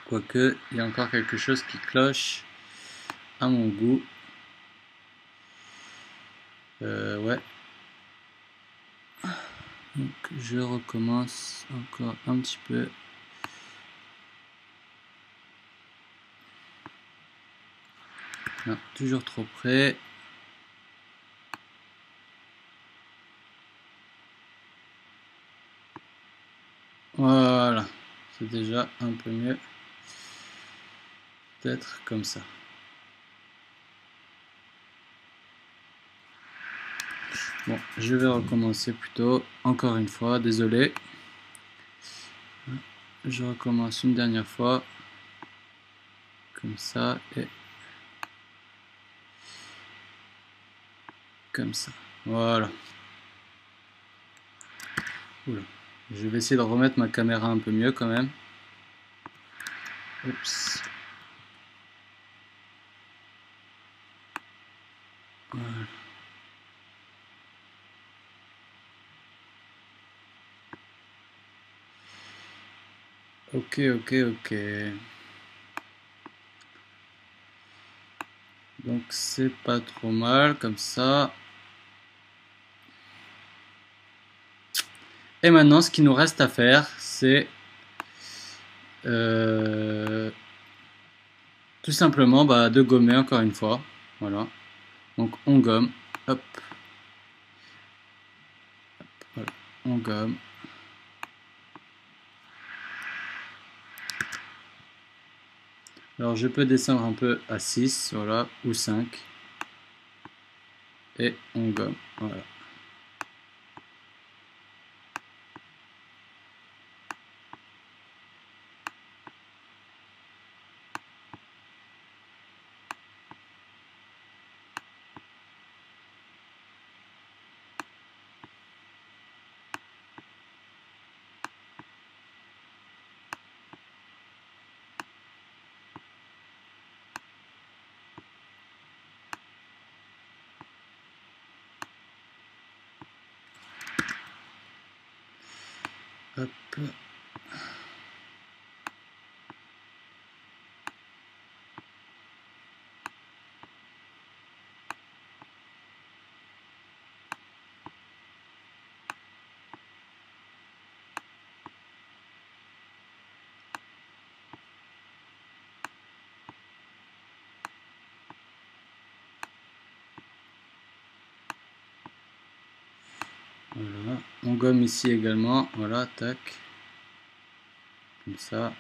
Quoique, il y a encore quelque chose qui cloche à mon goût. Ouais. Donc je recommence encore un petit peu. Non, toujours trop près. Voilà, c'est déjà un peu mieux. Peut-être comme ça. Bon, je vais recommencer plutôt. Encore une fois, désolé. Je recommence une dernière fois. Comme ça et comme ça. Voilà. Oula. Je vais essayer de remettre ma caméra un peu mieux quand même. Oups. Voilà. Ok. Donc c'est pas trop mal comme ça. Et maintenant, ce qu'il nous reste à faire, c'est tout simplement de gommer encore une fois. Voilà. Donc on gomme. Hop. Voilà. On gomme. Alors je peux descendre un peu à 6, voilà, ou 5. Et on gomme. Voilà. Hop. Voilà. On gomme ici également. Voilà, tac. Comme ça.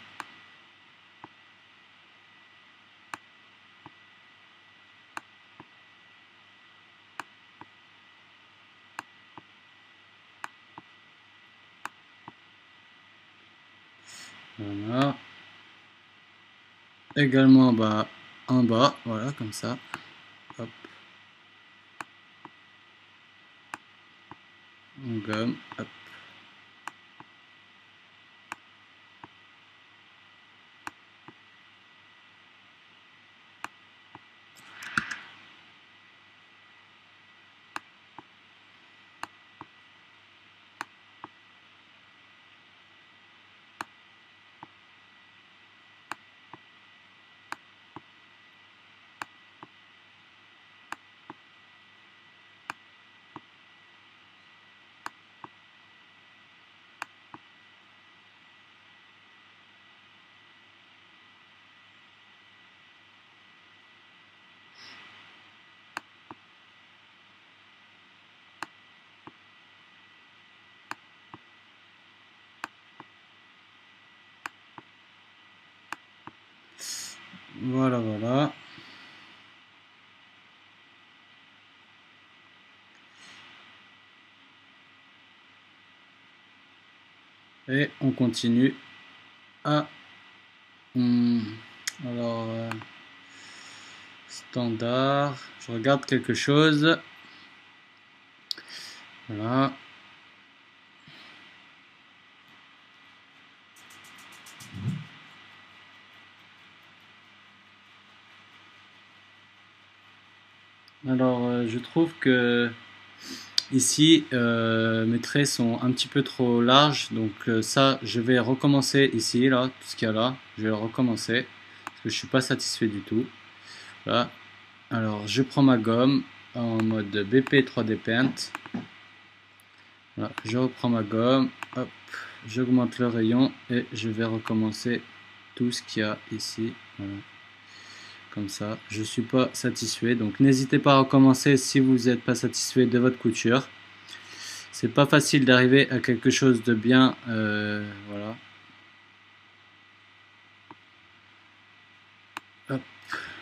Voilà. Également en bas, voilà, comme ça. Hop. On gomme. Hop. Voilà, voilà. Et on continue à... alors, standard. Je regarde quelque chose. Voilà. Alors, je trouve que Ici, mes traits sont un petit peu trop larges, donc ça, je vais recommencer ici, là, tout ce qu'il y a là, je vais le recommencer, parce que je suis pas satisfait du tout. Voilà. Alors, je prends ma gomme en mode BP 3D Paint. Voilà, je reprends ma gomme, hop, j'augmente le rayon et je vais recommencer tout ce qu'il y a ici. Voilà. Comme ça, je suis pas satisfait, donc n'hésitez pas à recommencer si vous n'êtes pas satisfait de votre couture. C'est pas facile d'arriver à quelque chose de bien, voilà. Hop,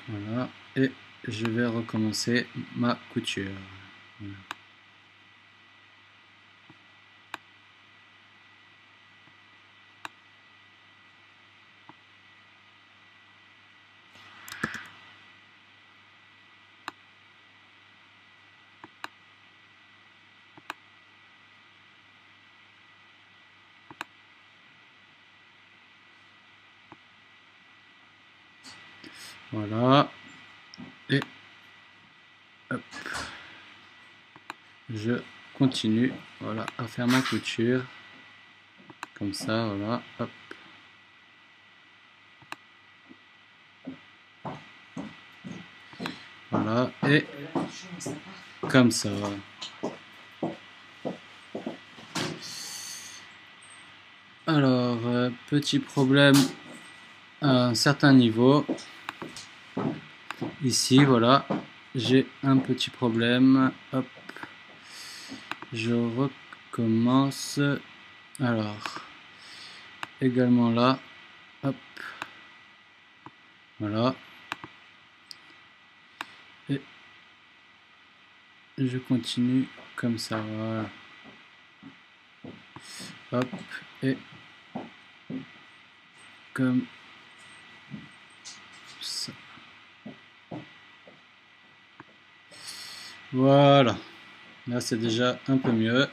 voilà, et je vais recommencer ma couture. Voilà. Voilà, et hop, je continue, voilà, à faire ma couture, comme ça, voilà, hop. Voilà, et comme ça. Alors, petit problème à un certain niveau. Ici, voilà, j'ai un petit problème. Hop, je recommence. Alors, également là, hop, voilà. Et je continue comme ça, voilà. Hop, et comme ça. Voilà, là c'est déjà un peu mieux.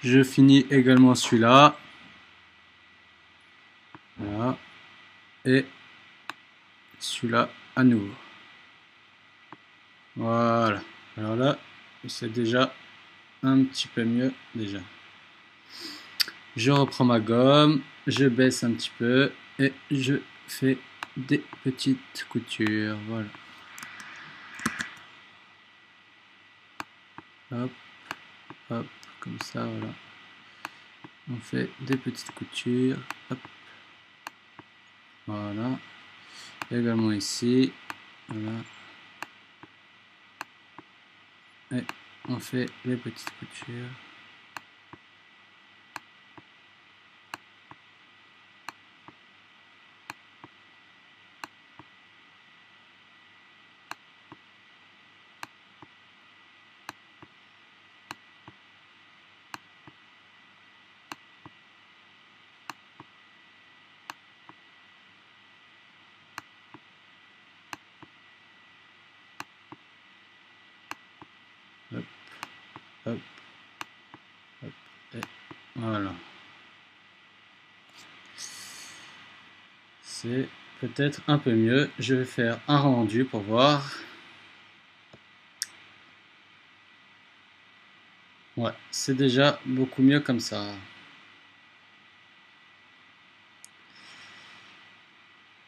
Je finis également celui-là. Voilà. Et celui-là à nouveau. Voilà. Alors là, c'est déjà un petit peu mieux déjà. Je reprends ma gomme, je baisse un petit peu et je fais des petites coutures. Voilà. Hop, hop, comme ça, voilà. On fait des petites coutures. Hop. Voilà. Également ici. Voilà. Et on fait les petites coutures. Hop, hop, hop, et voilà. C'est peut-être un peu mieux. Je vais faire un rendu pour voir. Ouais, c'est déjà beaucoup mieux comme ça.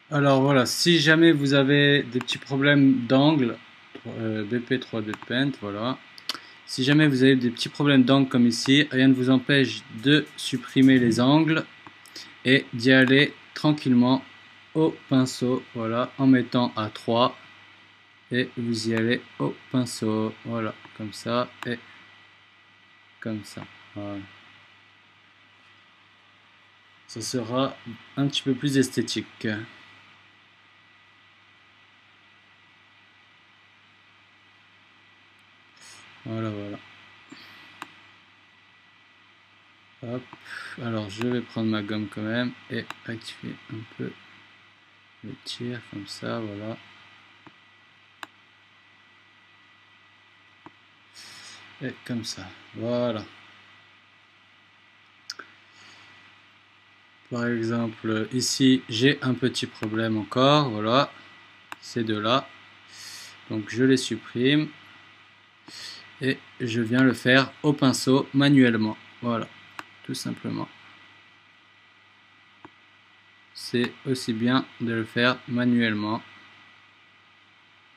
Alors voilà, si jamais vous avez des petits problèmes d'angle, BP 3D Paint, voilà. Si jamais vous avez des petits problèmes d'angle comme ici, rien ne vous empêche de supprimer les angles et d'y aller tranquillement au pinceau, voilà, en mettant à 3 et vous y allez au pinceau, voilà, comme ça et comme ça, voilà. Ça sera un petit peu plus esthétique. Voilà, voilà. Hop. Alors je vais prendre ma gomme quand même et activer un peu le tir comme ça, voilà. Et comme ça, voilà. Par exemple, ici j'ai un petit problème encore, voilà. Ces deux-là. Donc je les supprime. Et je viens le faire au pinceau manuellement. Voilà, tout simplement. C'est aussi bien de le faire manuellement.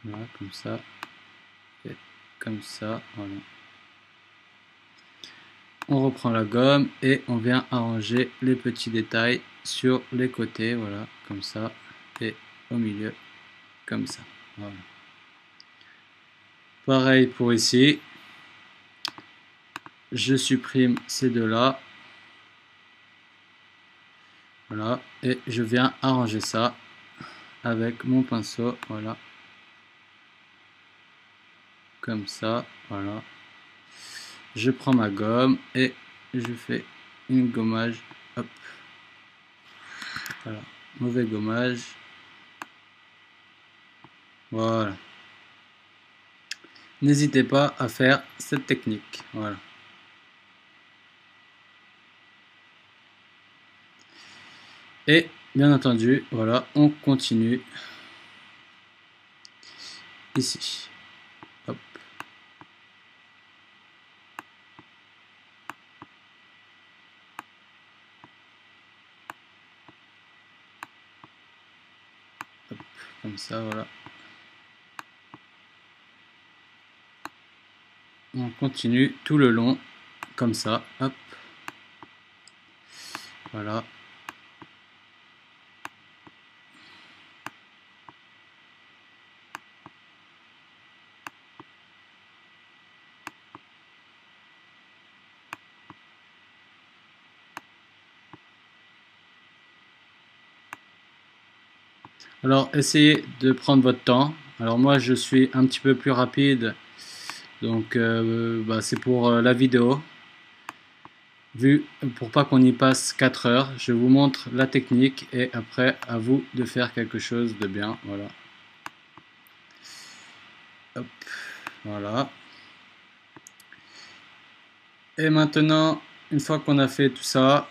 Voilà, comme ça. Et comme ça, voilà. On reprend la gomme et on vient arranger les petits détails sur les côtés, voilà, comme ça, et au milieu, comme ça. Voilà. Pareil pour ici. Je supprime ces deux-là. Voilà, et je viens arranger ça avec mon pinceau, voilà. Comme ça, voilà. Je prends ma gomme et je fais une gommage, hop. Voilà, mauvais gommage. Voilà. N'hésitez pas à faire cette technique, voilà. Et bien entendu, voilà, on continue ici. Hop. Hop, comme ça, voilà. On continue tout le long, comme ça, hop. Voilà. Alors, essayez de prendre votre temps. Alors moi, je suis un petit peu plus rapide, donc c'est pour la vidéo. Pour pas qu'on y passe 4 heures, je vous montre la technique et après, à vous de faire quelque chose de bien. Voilà. Hop, voilà. Et maintenant, une fois qu'on a fait tout ça,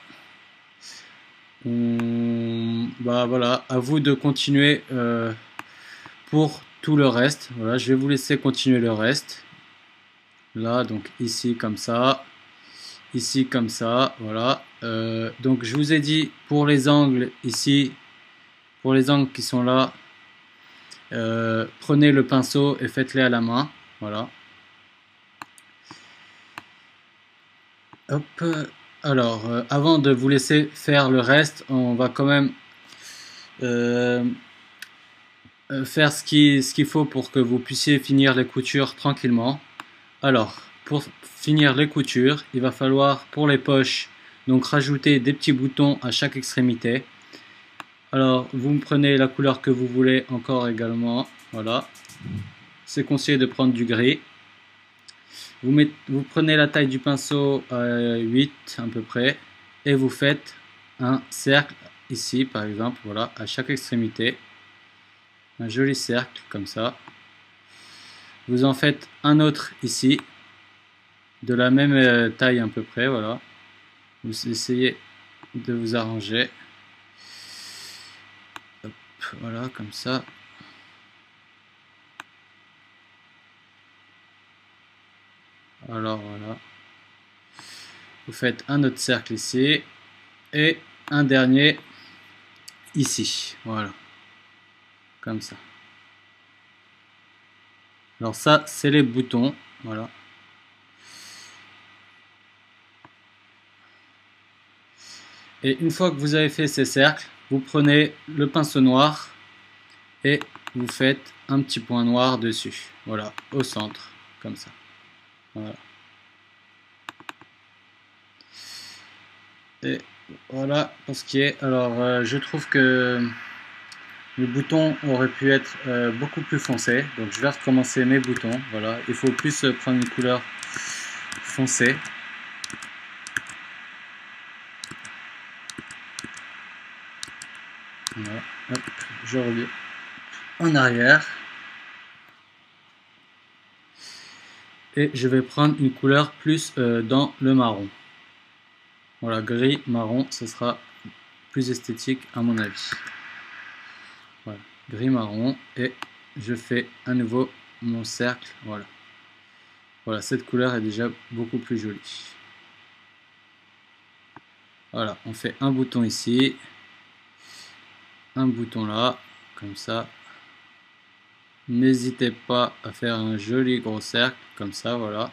voilà, à vous de continuer pour tout le reste. Voilà, je vais vous laisser continuer le reste. Là, donc ici comme ça, ici comme ça, voilà. Donc je vous ai dit pour les angles ici, pour les angles qui sont là, prenez le pinceau et faites-les à la main, voilà. Hop. Alors, avant de vous laisser faire le reste, on va quand même faire ce qu'il faut pour que vous puissiez finir les coutures tranquillement. Alors, pour finir les coutures, il va falloir pour les poches donc rajouter des petits boutons à chaque extrémité. Alors, vous me prenez la couleur que vous voulez encore également, voilà. C'est conseillé de prendre du gris. Vous prenez la taille du pinceau à 8 à peu près et vous faites un cercle ici par exemple, voilà, à chaque extrémité. Un joli cercle comme ça. Vous en faites un autre ici, de la même taille à peu près, voilà. Vous essayez de vous arranger. Hop, voilà, comme ça. Alors voilà. Vous faites un autre cercle ici et un dernier ici, voilà. Comme ça. Alors ça, c'est les boutons, voilà. Et une fois que vous avez fait ces cercles, vous prenez le pinceau noir et vous faites un petit point noir dessus, voilà, au centre, comme ça. Voilà. Et voilà pour ce qui est. Alors, je trouve que le bouton aurait pu être beaucoup plus foncé, donc je vais recommencer mes boutons. Voilà, il faut plus prendre une couleur foncée. Voilà. Hop, je reviens en arrière et je vais prendre une couleur plus dans le marron. Voilà, gris, marron, ce sera plus esthétique à mon avis. Voilà, gris, marron et je fais à nouveau mon cercle. Voilà. Voilà, cette couleur est déjà beaucoup plus jolie. Voilà, on fait un bouton ici, un bouton là, comme ça. N'hésitez pas à faire un joli gros cercle, comme ça, voilà.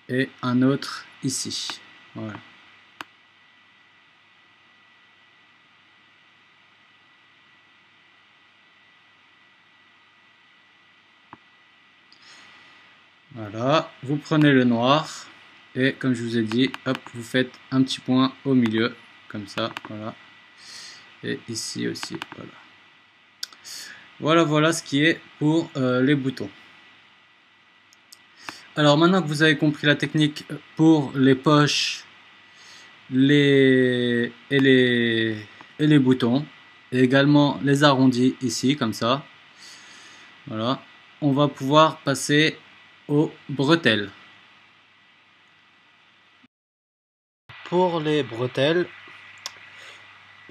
Et un autre ici, voilà. Voilà, vous prenez le noir et comme je vous ai dit, hop, vous faites un petit point au milieu, comme ça, voilà. Et ici aussi, voilà. Voilà ce qui est pour les boutons. Alors maintenant que vous avez compris la technique pour les poches et les boutons, et également les arrondis ici, comme ça, voilà, on va pouvoir passer aux bretelles. Pour les bretelles,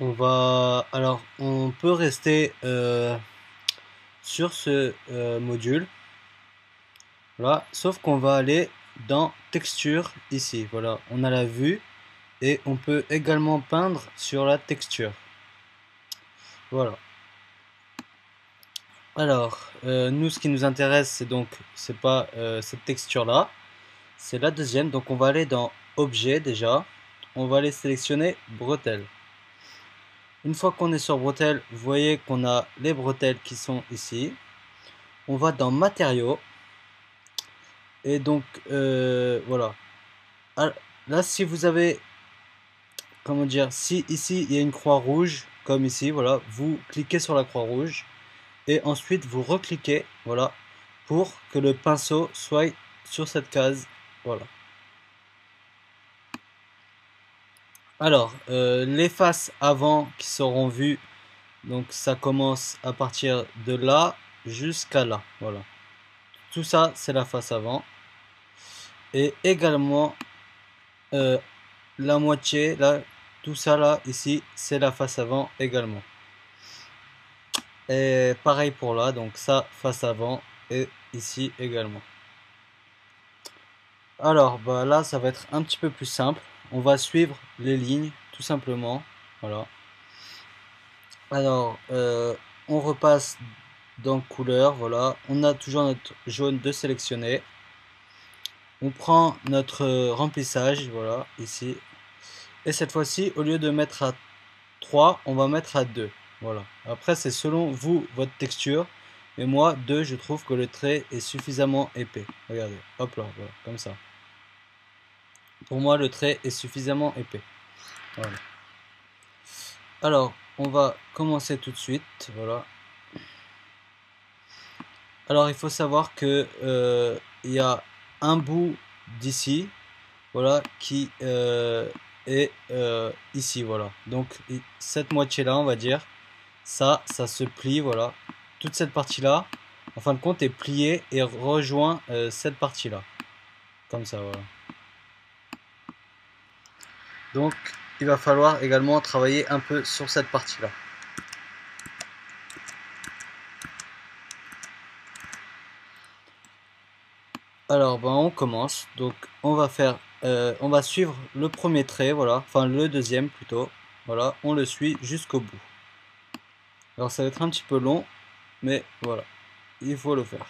on peut rester sur ce module, voilà, sauf qu'on va aller dans texture ici, voilà, on a la vue et on peut également peindre sur la texture, voilà. Alors nous, ce qui nous intéresse, c'est pas cette texture là, c'est la deuxième. Donc on va aller dans objet, déjà on va aller sélectionner bretelles. Une fois qu'on est sur bretelles, vous voyez qu'on a les bretelles qui sont ici. On va dans matériaux et donc voilà. Là, si vous avez, comment dire, si ici il y a une croix rouge comme ici, voilà, vous cliquez sur la croix rouge et ensuite vous recliquez, voilà, pour que le pinceau soit sur cette case, voilà. Alors les faces avant qui seront vues, donc ça commence à partir de là jusqu'à là, voilà. Tout ça c'est la face avant. Et également la moitié là, tout ça là ici c'est la face avant également. Et pareil pour là, donc ça face avant et ici également. Alors bah là ça va être un petit peu plus simple, on va suivre les lignes tout simplement, voilà. Alors on repasse dans couleur, voilà, on a toujours notre jaune de sélectionner. On prend notre remplissage, voilà, ici. Et cette fois-ci, au lieu de mettre à 3, on va mettre à 2. Voilà. Après, c'est selon vous, votre texture. Mais moi, 2, je trouve que le trait est suffisamment épais. Regardez, hop là, voilà, comme ça. Pour moi, le trait est suffisamment épais. Voilà. Alors, on va commencer tout de suite. Voilà. Alors, il faut savoir que il y a un bout d'ici, voilà, qui est ici, voilà. Donc cette moitié là, on va dire, ça se plie, voilà. Toute cette partie là, en fin de compte, est pliée et rejoint cette partie là, comme ça, voilà. Donc il va falloir également travailler un peu sur cette partie là. Alors ben on commence, donc on va faire on va suivre le premier trait, voilà, enfin le deuxième plutôt, voilà, on le suit jusqu'au bout. Alors ça va être un petit peu long, mais voilà, il faut le faire.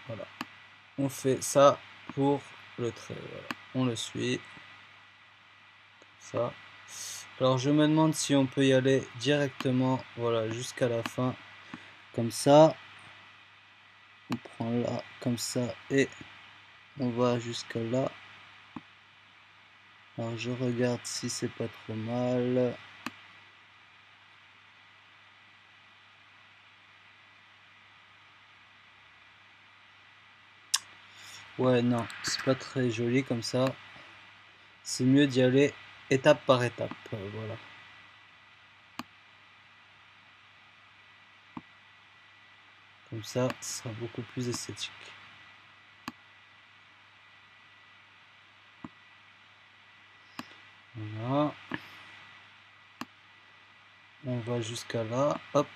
Voilà, on fait ça pour le trait, voilà. On le suit, ça. Alors je me demande si on peut y aller directement, voilà, jusqu'à la fin, comme ça. On prend là, comme ça, et on va jusqu'à là. Alors je regarde si c'est pas trop mal. Ouais, non, c'est pas très joli comme ça. C'est mieux d'y aller étape par étape, voilà. Comme ça, ce sera beaucoup plus esthétique. Voilà. On va jusqu'à là, hop.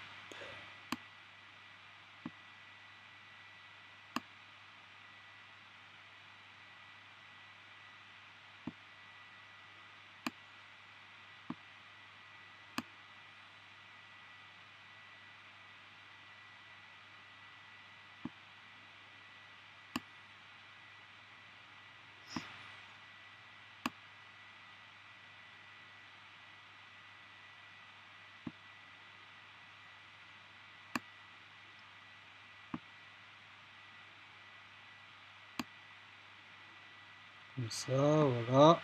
Comme ça, voilà.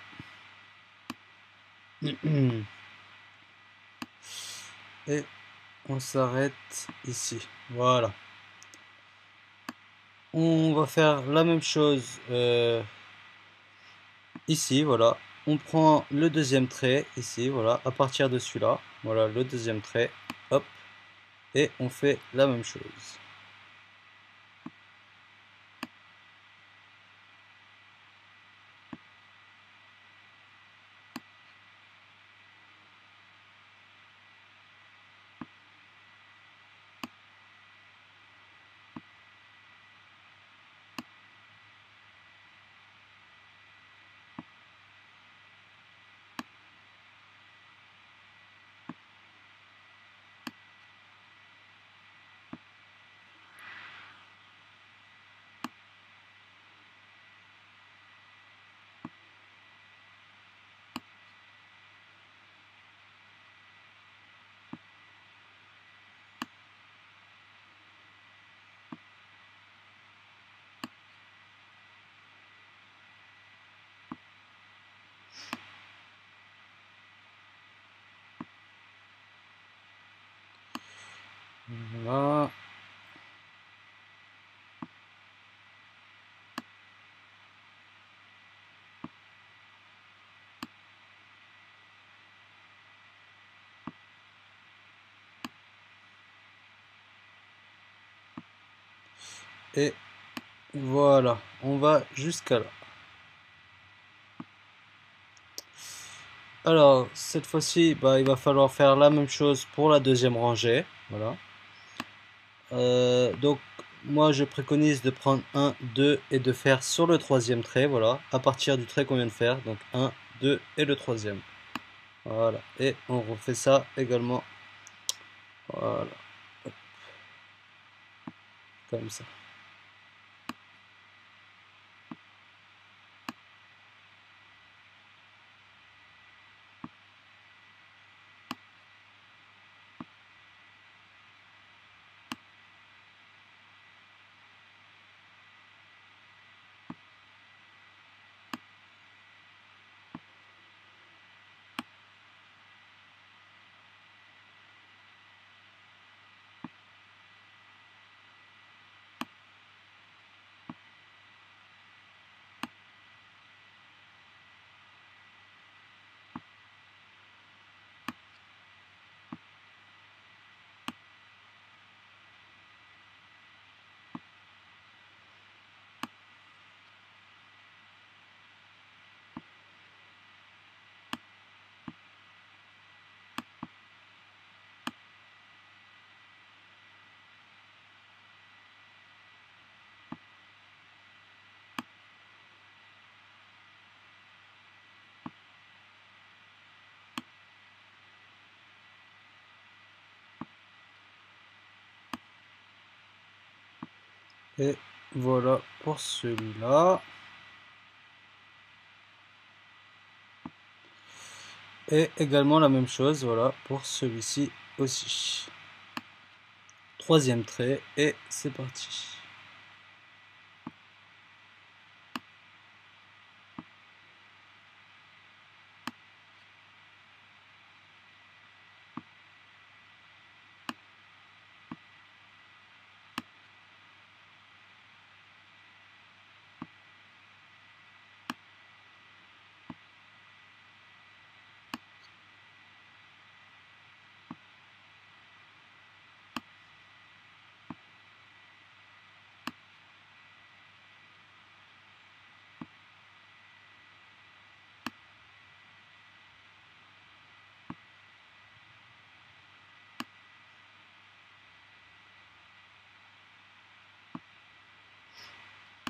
Et on s'arrête ici. Voilà. On va faire la même chose ici, voilà. On prend le deuxième trait ici, voilà, à partir de celui-là. Voilà, le deuxième trait. Hop. Et on fait la même chose. Voilà. Et voilà, on va jusqu'à là. Alors, cette fois-ci, bah, il va falloir faire la même chose pour la deuxième rangée. Voilà. Donc, moi, je préconise de prendre un, 2 et de faire sur le troisième trait. Voilà, à partir du trait qu'on vient de faire. Donc, 1, 2 et le troisième. Voilà. Et on refait ça également. Voilà. Comme ça. Et voilà pour celui-là. Et également la même chose, voilà, pour celui-ci aussi. Troisième trait et c'est parti.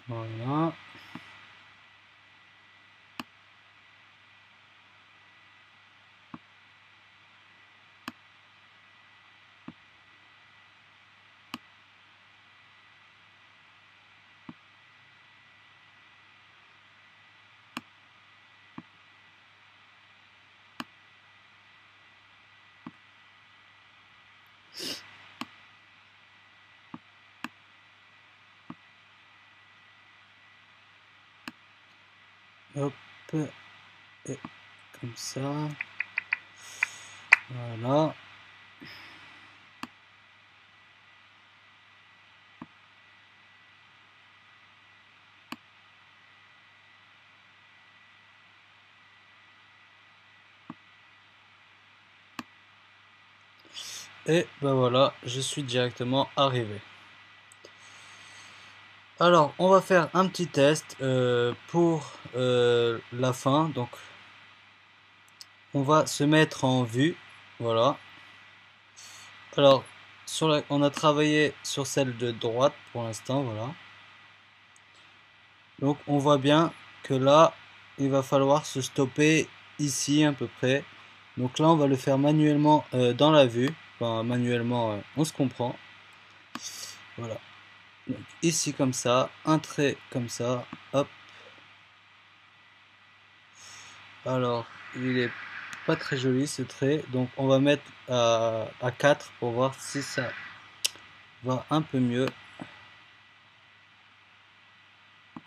Voilà. hop, et comme ça, voilà. Et ben voilà, je suis directement arrivé. Alors, on va faire un petit test pour la fin. Donc, on va se mettre en vue. Voilà. Alors, on a travaillé sur celle de droite pour l'instant. Voilà. Donc, on voit bien que là, il va falloir se stopper ici à peu près. Donc là, on va le faire manuellement dans la vue. Enfin, manuellement, on se comprend. Voilà. Donc, ici comme ça, un trait comme ça. Hop. Alors, il est pas très joli ce trait, donc on va mettre à 4 pour voir si ça va un peu mieux.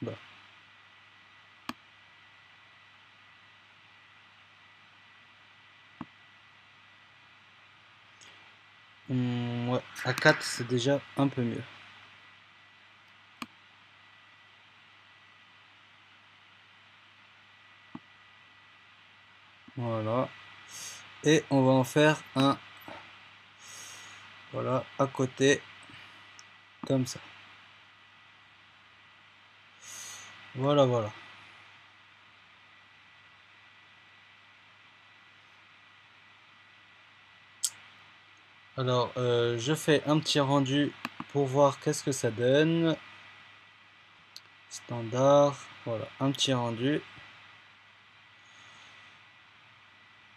Bah. Ouais, à 4 c'est déjà un peu mieux. Voilà. Et on va en faire un, voilà, à côté, comme ça. Voilà, voilà. Alors, je fais un petit rendu pour voir qu'est-ce que ça donne. Standard, voilà, un petit rendu.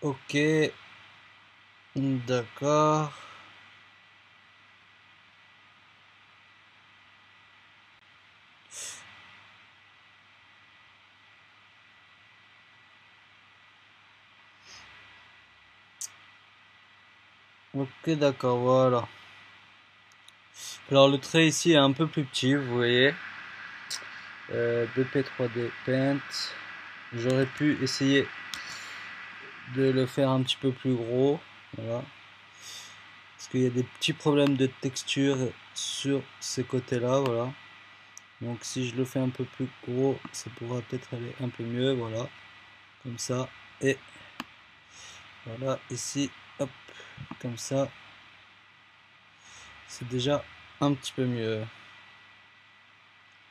Ok, d'accord. Ok, d'accord, voilà. Alors le trait ici est un peu plus petit, vous voyez. BP3D Paint. J'aurais pu essayer de le faire un petit peu plus gros. Voilà. Parce qu'il y a des petits problèmes de texture sur ces côtés-là. Voilà. Donc si je le fais un peu plus gros, ça pourra peut-être aller un peu mieux. Voilà. Comme ça. Et voilà, ici. Hop. Comme ça. C'est déjà un petit peu mieux.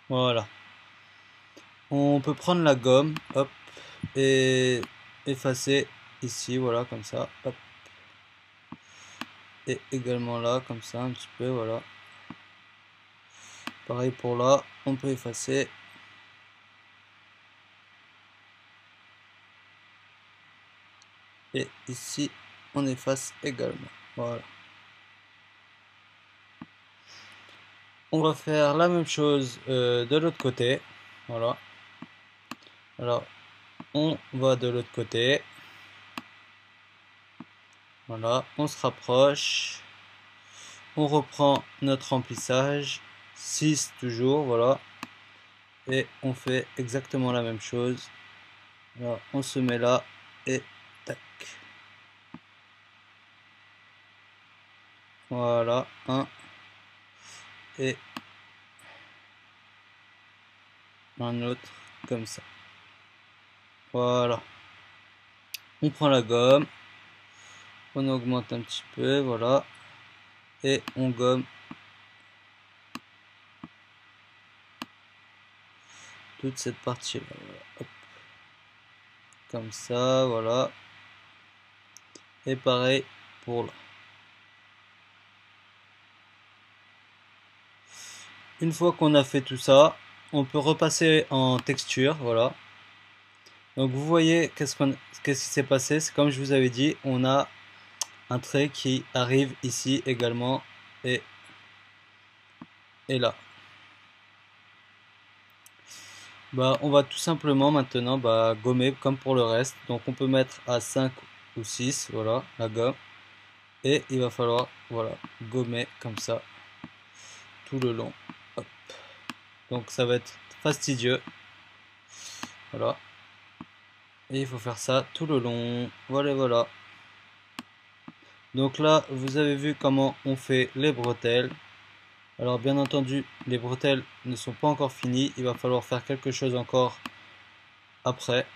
Voilà. On peut prendre la gomme, hop, et effacer ici, voilà, comme ça, hop. Et également là, comme ça, un petit peu, voilà. Pareil pour là, on peut effacer. Et ici, on efface également, voilà. On va faire la même chose de l'autre côté, voilà. Alors, on va de l'autre côté. Voilà, on se rapproche. On reprend notre remplissage. 6 toujours, voilà. Et on fait exactement la même chose. Alors, on se met là et tac. Voilà, un et un autre comme ça. Voilà. On prend la gomme, on augmente un petit peu, voilà. Et on gomme toute cette partie-là. Voilà. Hop. Comme ça, voilà. Et pareil pour là. Une fois qu'on a fait tout ça, on peut repasser en texture, voilà. Donc vous voyez qu'est-ce qui s'est passé, c'est comme je vous avais dit, on a un trait qui arrive ici également et là. Bah, on va tout simplement maintenant gommer comme pour le reste. Donc on peut mettre à 5 ou 6, voilà, la gomme. Et il va falloir, voilà, gommer comme ça tout le long. Hop. Donc ça va être fastidieux. Voilà. Et il faut faire ça tout le long. Voilà, voilà. Donc là, vous avez vu comment on fait les bretelles. Alors bien entendu, les bretelles ne sont pas encore finies. Il va falloir faire quelque chose encore après.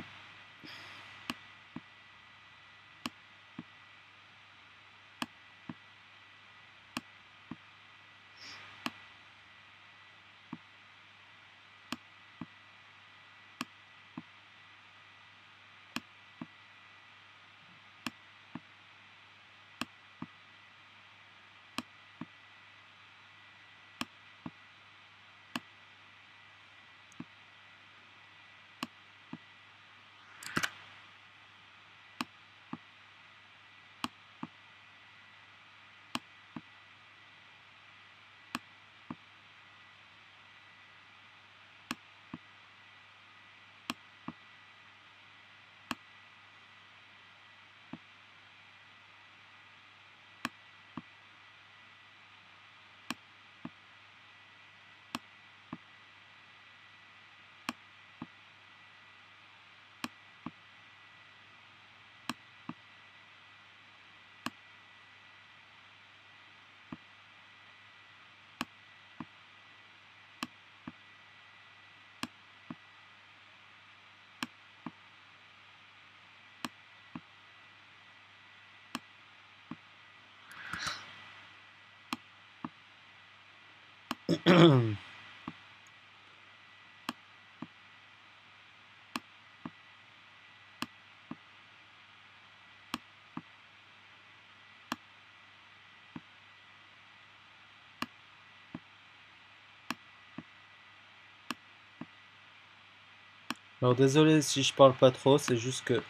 Alors désolé si je parle pas trop, c'est juste que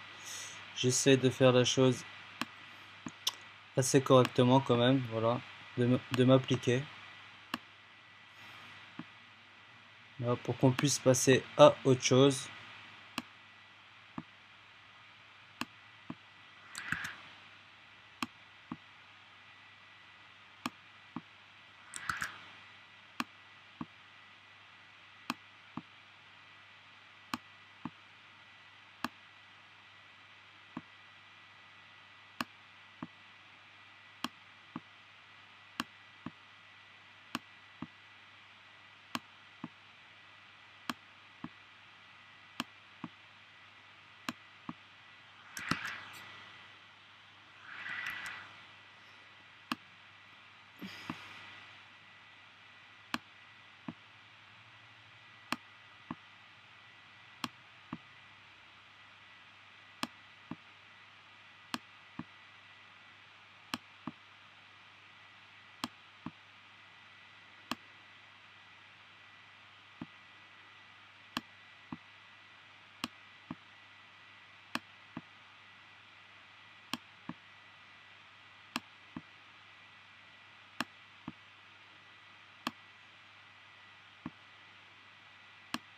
j'essaie de faire la chose assez correctement quand même, voilà, de m'appliquer. Voilà, pour qu'on puisse passer à autre chose.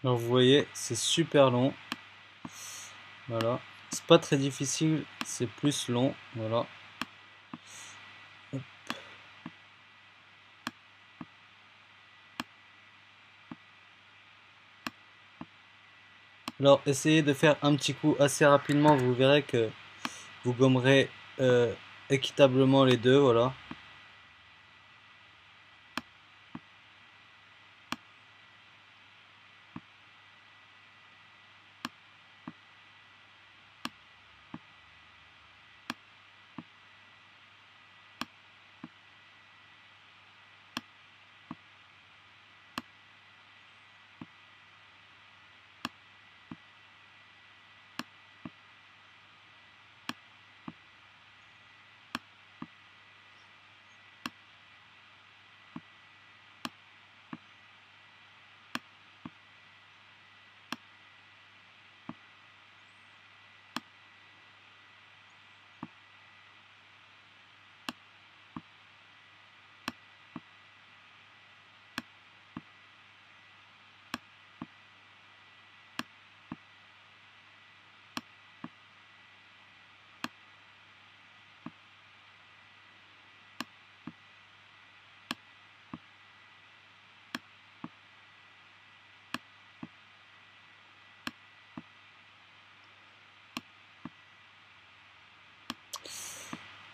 Alors vous voyez, c'est super long. Voilà. C'est pas très difficile, c'est plus long. Voilà. Alors essayez de faire un petit coup assez rapidement, vous verrez que vous gommerez équitablement les deux, voilà.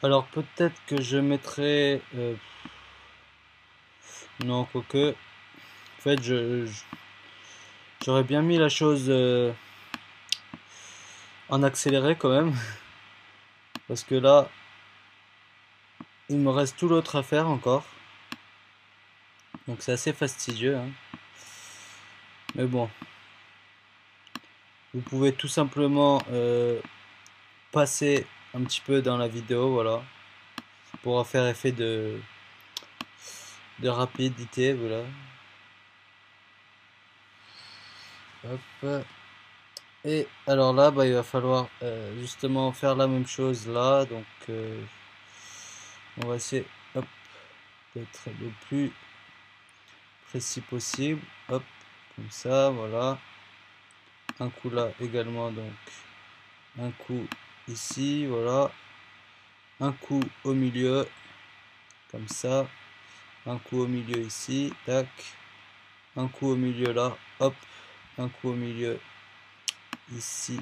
Alors peut-être que je mettrai... non, quoique... En fait, j'aurais bien mis la chose en accéléré quand même. Parce que là, il me reste tout l'autre à faire encore. Donc c'est assez fastidieux, hein. Mais bon. Vous pouvez tout simplement passer un petit peu dans la vidéo, voilà. Pour faire effet de rapidité, voilà. Hop. Et alors là, bah, il va falloir justement faire la même chose là. Donc on va essayer d'être le plus précis possible. Hop, comme ça, voilà. Un coup là également, donc un coup ici, voilà. Un coup au milieu, comme ça. Un coup au milieu ici, tac. Un coup au milieu là, hop. Un coup au milieu ici.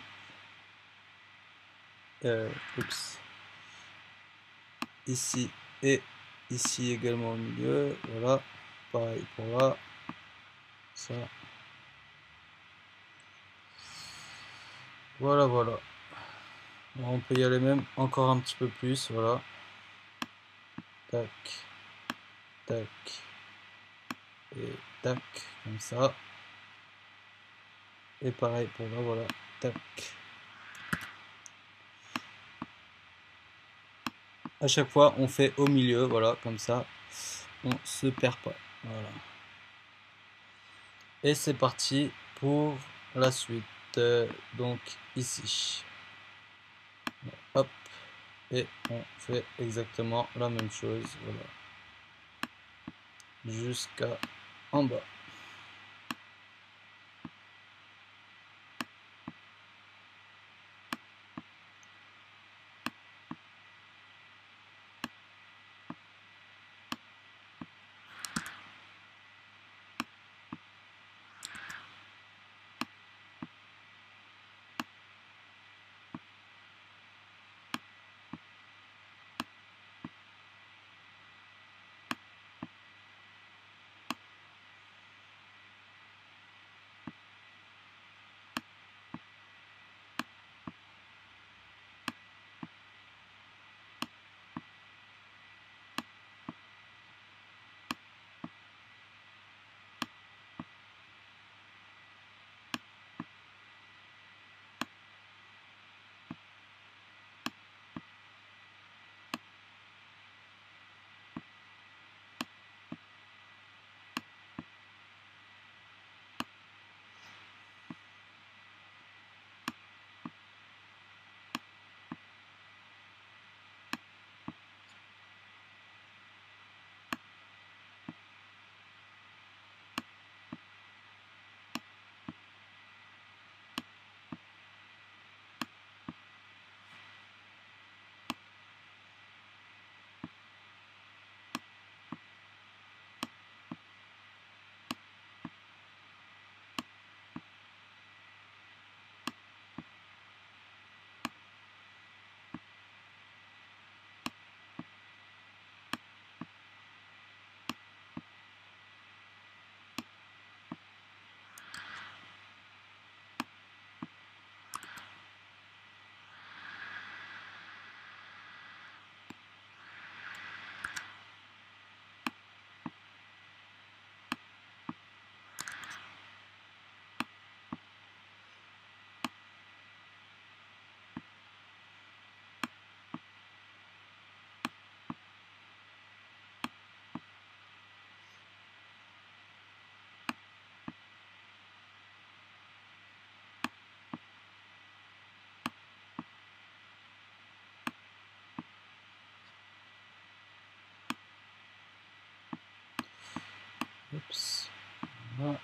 Oups. Ici et ici également au milieu, voilà. Pareil pour là. Ça. Voilà, voilà. On peut y aller même encore un petit peu plus, voilà. Tac, tac, et tac, comme ça. Et pareil pour là, voilà. Tac. À chaque fois, on fait au milieu, voilà, comme ça. On se perd pas. Voilà. Et c'est parti pour la suite. Donc ici. Hop. Et on fait exactement la même chose, voilà. Jusqu'à en bas. Oups. Voilà.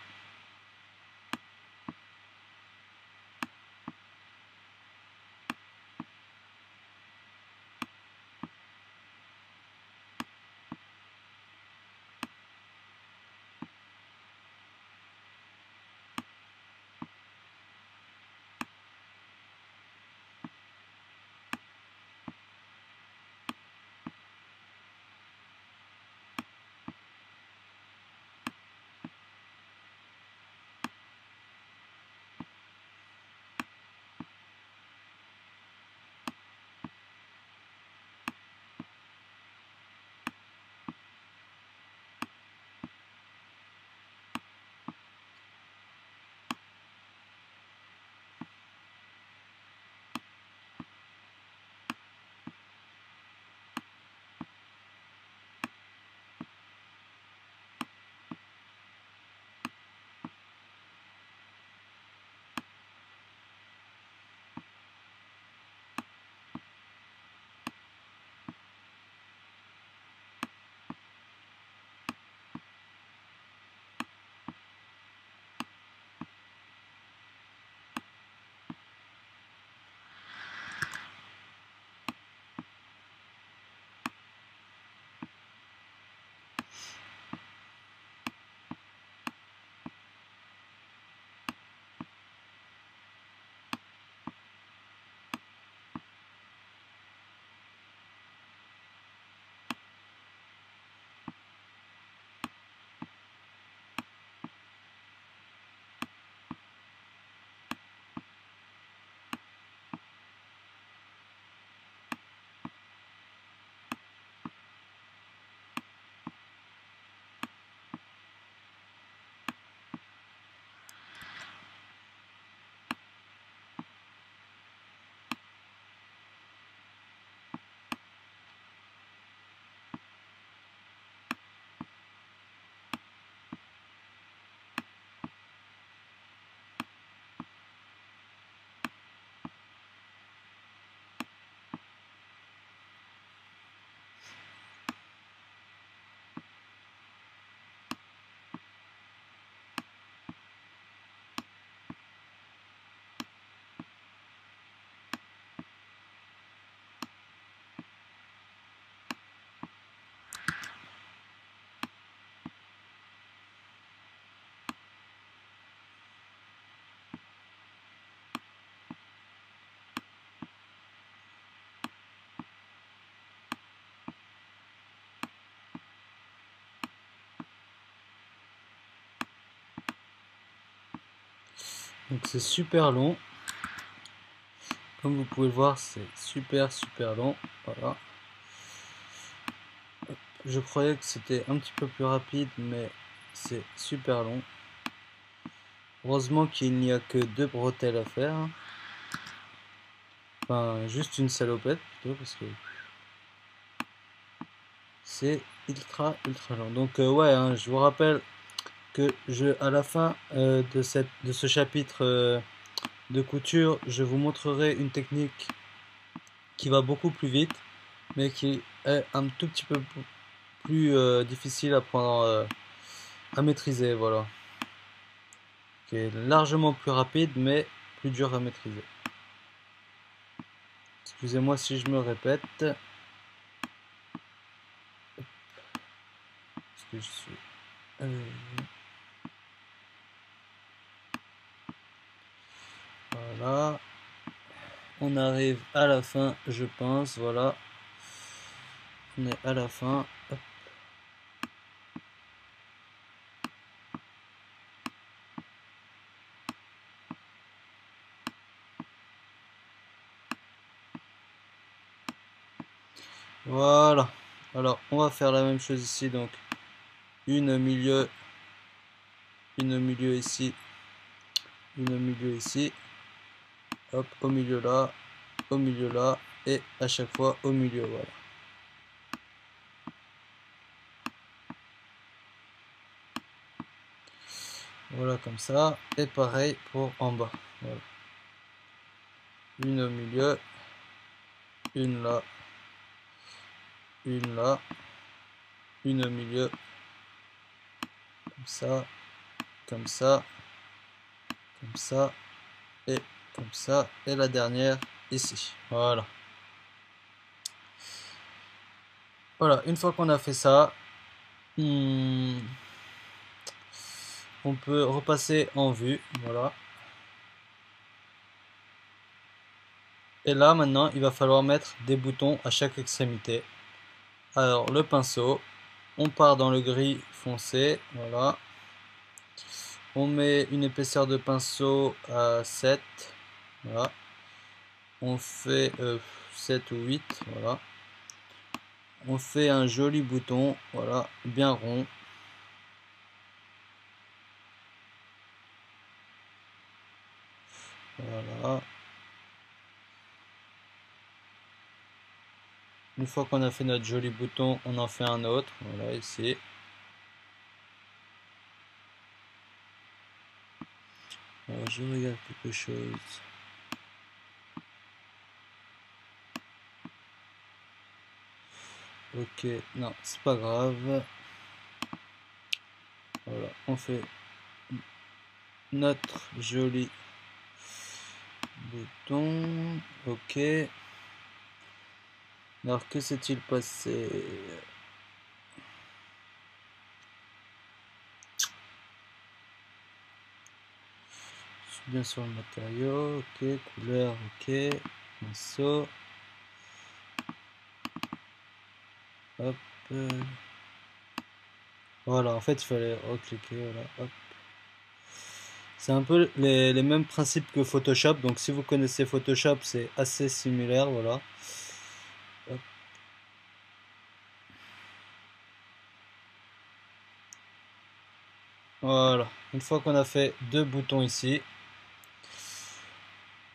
Donc c'est super long. Comme vous pouvez le voir, c'est super long. Voilà. Je croyais que c'était un petit peu plus rapide, mais c'est super long. Heureusement qu'il n'y a que 2 bretelles à faire. Enfin, juste une salopette plutôt, parce que c'est ultra long. Donc ouais, hein, je vous rappelle que à la fin de ce chapitre de couture, je vous montrerai une technique qui va beaucoup plus vite, mais qui est un tout petit peu plus difficile à prendre, à maîtriser, voilà. Qui est largement plus rapide, mais plus dur à maîtriser. Excusez-moi si je me répète. Parce que je suis... voilà. On arrive à la fin, je pense. Voilà. On est à la fin. Hop. Voilà. Alors, on va faire la même chose ici. Donc, une au milieu ici, une au milieu ici. Hop, au milieu là, et à chaque fois au milieu. Voilà. Voilà comme ça. Et pareil pour en bas. Voilà. Une au milieu, une là, une là, une au milieu, comme ça, comme ça, comme ça, et comme ça, et la dernière ici. Voilà. Voilà, une fois qu'on a fait ça, on peut repasser en vue. Voilà. Et là, maintenant, il va falloir mettre des boutons à chaque extrémité. Alors, le pinceau, on part dans le gris foncé. Voilà. On met une épaisseur de pinceau à 7. Voilà. On fait 7 ou 8. Voilà. On fait un joli bouton. Voilà. Bien rond. Voilà. Une fois qu'on a fait notre joli bouton, on en fait un autre. Voilà, ici. Alors, je regarde quelque chose. Ok, non, c'est pas grave. Voilà, on fait notre joli bouton. Ok. Alors, que s'est-il passé? Je suis bien sur le matériau. Ok, couleur, ok. Pinceau. Hop. Voilà, en fait, il fallait recliquer. Voilà, hop. C'est un peu les mêmes principes que Photoshop. Donc, si vous connaissez Photoshop, c'est assez similaire. Voilà. Hop. Voilà. Une fois qu'on a fait 2 boutons ici,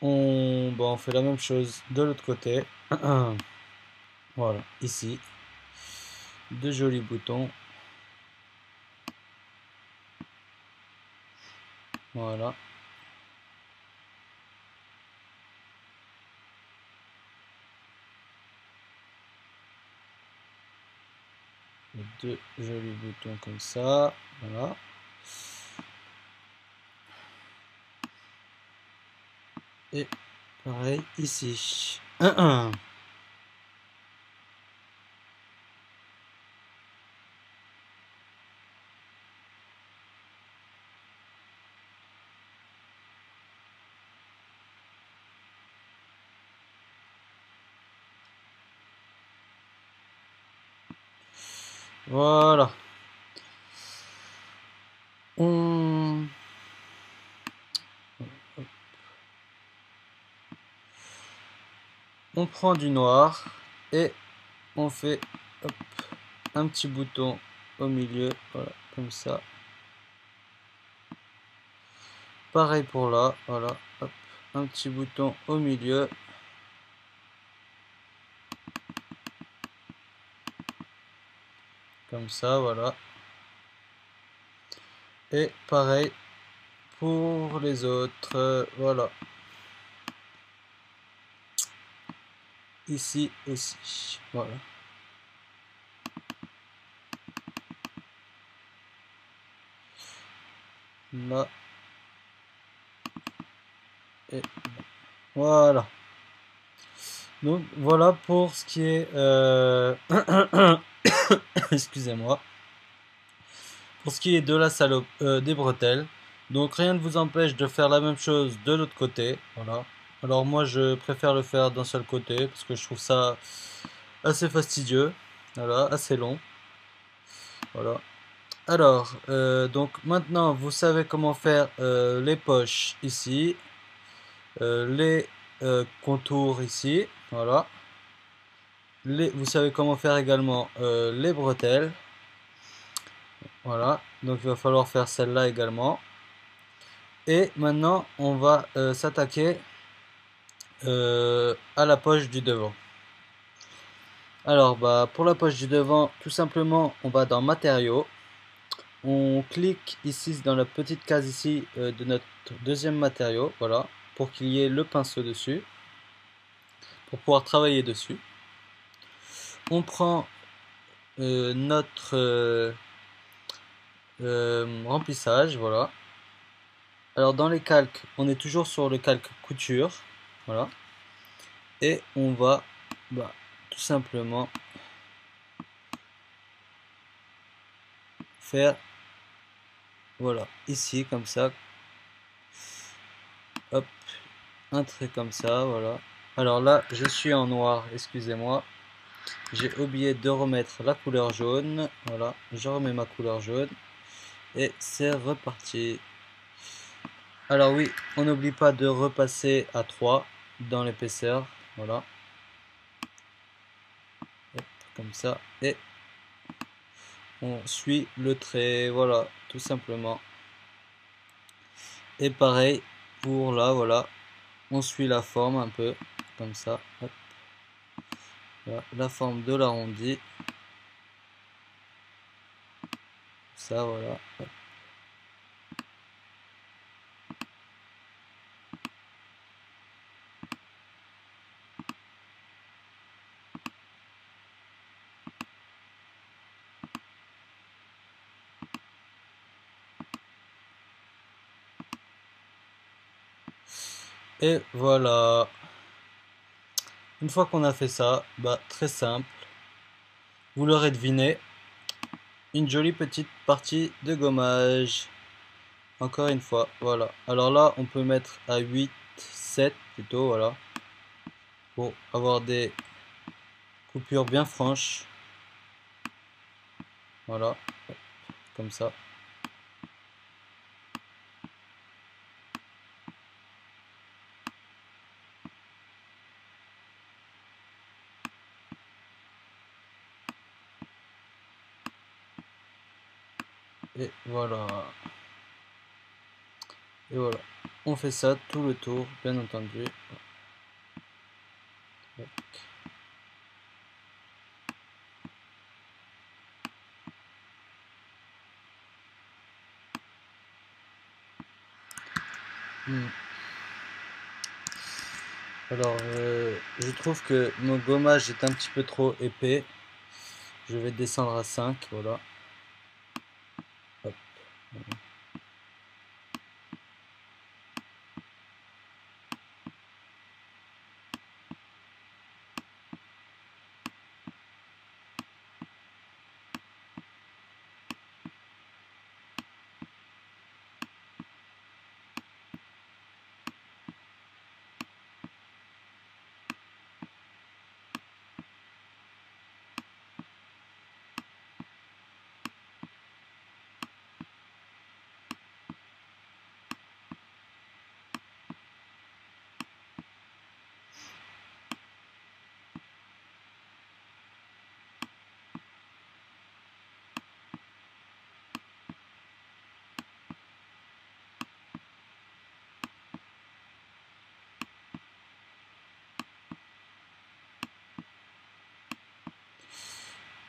on fait la même chose de l'autre côté. Voilà, ici. 2 jolis boutons. Voilà. Et 2 jolis boutons comme ça. Voilà. Et pareil ici. Voilà. On prend du noir et on fait hop, un petit bouton au milieu, voilà, comme ça. Pareil pour là, voilà, hop, un petit bouton au milieu. Comme ça, voilà. Et pareil pour les autres, voilà. Ici aussi, voilà. Là. Et voilà. Donc voilà pour ce qui est excusez-moi, pour ce qui est de la salope des bretelles. Donc rien ne vous empêche de faire la même chose de l'autre côté, voilà. Alors moi je préfère le faire d'un seul côté parce que je trouve ça assez fastidieux, voilà, assez long, voilà. Alors donc maintenant vous savez comment faire les poches ici, les contours ici, voilà. Vous savez comment faire également les bretelles. Voilà, donc il va falloir faire celle-là également. Et maintenant, on va s'attaquer à la poche du devant. Alors, bah, pour la poche du devant, tout simplement, on va dans matériaux. On clique ici dans la petite case ici de notre deuxième matériau, voilà, pour qu'il y ait le pinceau dessus, pour pouvoir travailler dessus. On prend notre remplissage, voilà. Alors dans les calques, on est toujours sur le calque couture, voilà. Et on va bah, tout simplement faire, voilà, ici comme ça, hop, un trait comme ça, voilà. Alors là, je suis en noir, excusez-moi. J'ai oublié de remettre la couleur jaune, voilà, je remets ma couleur jaune. Et c'est reparti. Alors oui, on n'oublie pas de repasser à 3 dans l'épaisseur, voilà. Hop, comme ça, et on suit le trait, voilà, tout simplement. Et pareil pour là, voilà, on suit la forme un peu, comme ça, hop. Voilà, la forme de l'arrondi, ça, voilà, hop. Et voilà. Une fois qu'on a fait ça, bah très simple, vous l'aurez deviné, une jolie petite partie de gommage. Encore une fois, voilà. Alors là, on peut mettre à 8, 7 plutôt, voilà. Pour avoir des coupures bien franches. Voilà, comme ça. Et voilà. Et voilà. On fait ça tout le tour, bien entendu. Alors, je trouve que mon gommage est un petit peu trop épais. Je vais descendre à 5, voilà. Hop.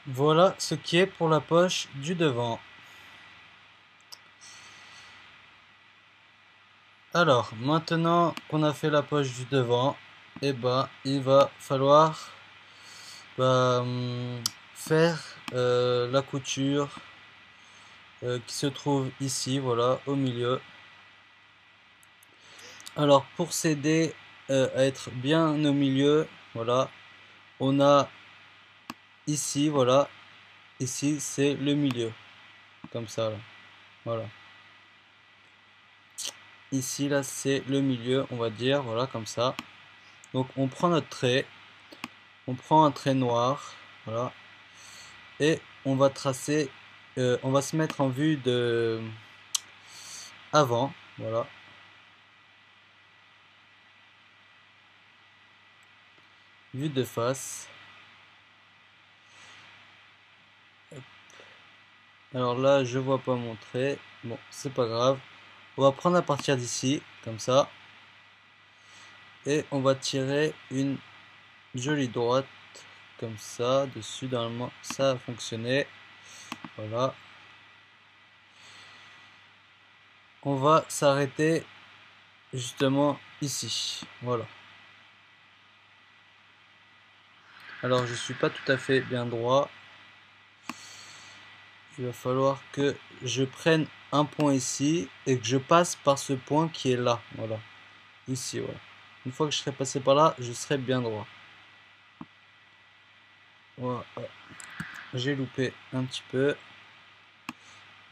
Voilà ce qui est pour la poche du devant. Alors, maintenant qu'on a fait la poche du devant, eh ben, il va falloir faire la couture qui se trouve ici, voilà, au milieu. Alors, pour s'aider à être bien au milieu, voilà, on a ici, voilà, ici c'est le milieu, comme ça, là. Voilà. Ici, là, c'est le milieu, on va dire, voilà, comme ça. Donc, on prend notre trait, on prend un trait noir, voilà, et on va tracer, on va se mettre en vue de avant, voilà. Vue de face. Alors là, je vois pas mon trait. Bon, c'est pas grave. On va prendre à partir d'ici, comme ça. Et on va tirer une jolie droite, comme ça, dessus. Normalement, ça a fonctionné. Voilà. On va s'arrêter justement ici. Voilà. Alors, je suis pas tout à fait bien droit. Il va falloir que je prenne un point ici et que je passe par ce point qui est là. Voilà. Ici, voilà. Une fois que je serai passé par là, je serai bien droit. Voilà. J'ai loupé un petit peu.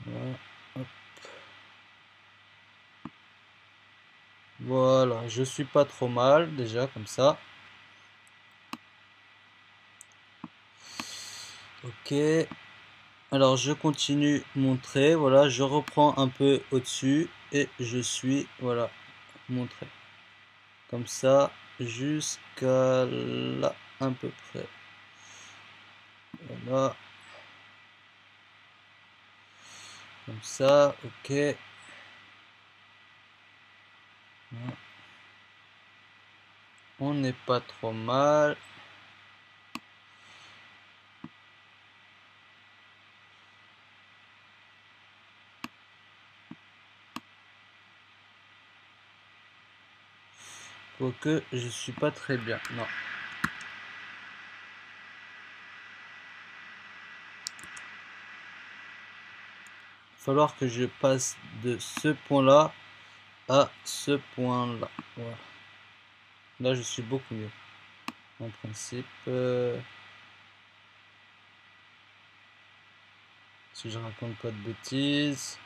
Voilà. Hop. Voilà, je suis pas trop mal déjà comme ça. Ok. Alors je continue mon trait. Voilà, je reprends un peu au-dessus et je suis, voilà, mon trait. Comme ça, jusqu'à là, à peu près. Voilà. Comme ça, ok. Voilà. On n'est pas trop mal. Quoique je suis pas très bien. Non. Falloir que je passe de ce point là à ce point là. Voilà. Là je suis beaucoup mieux. En principe, si je raconte pas de bêtises.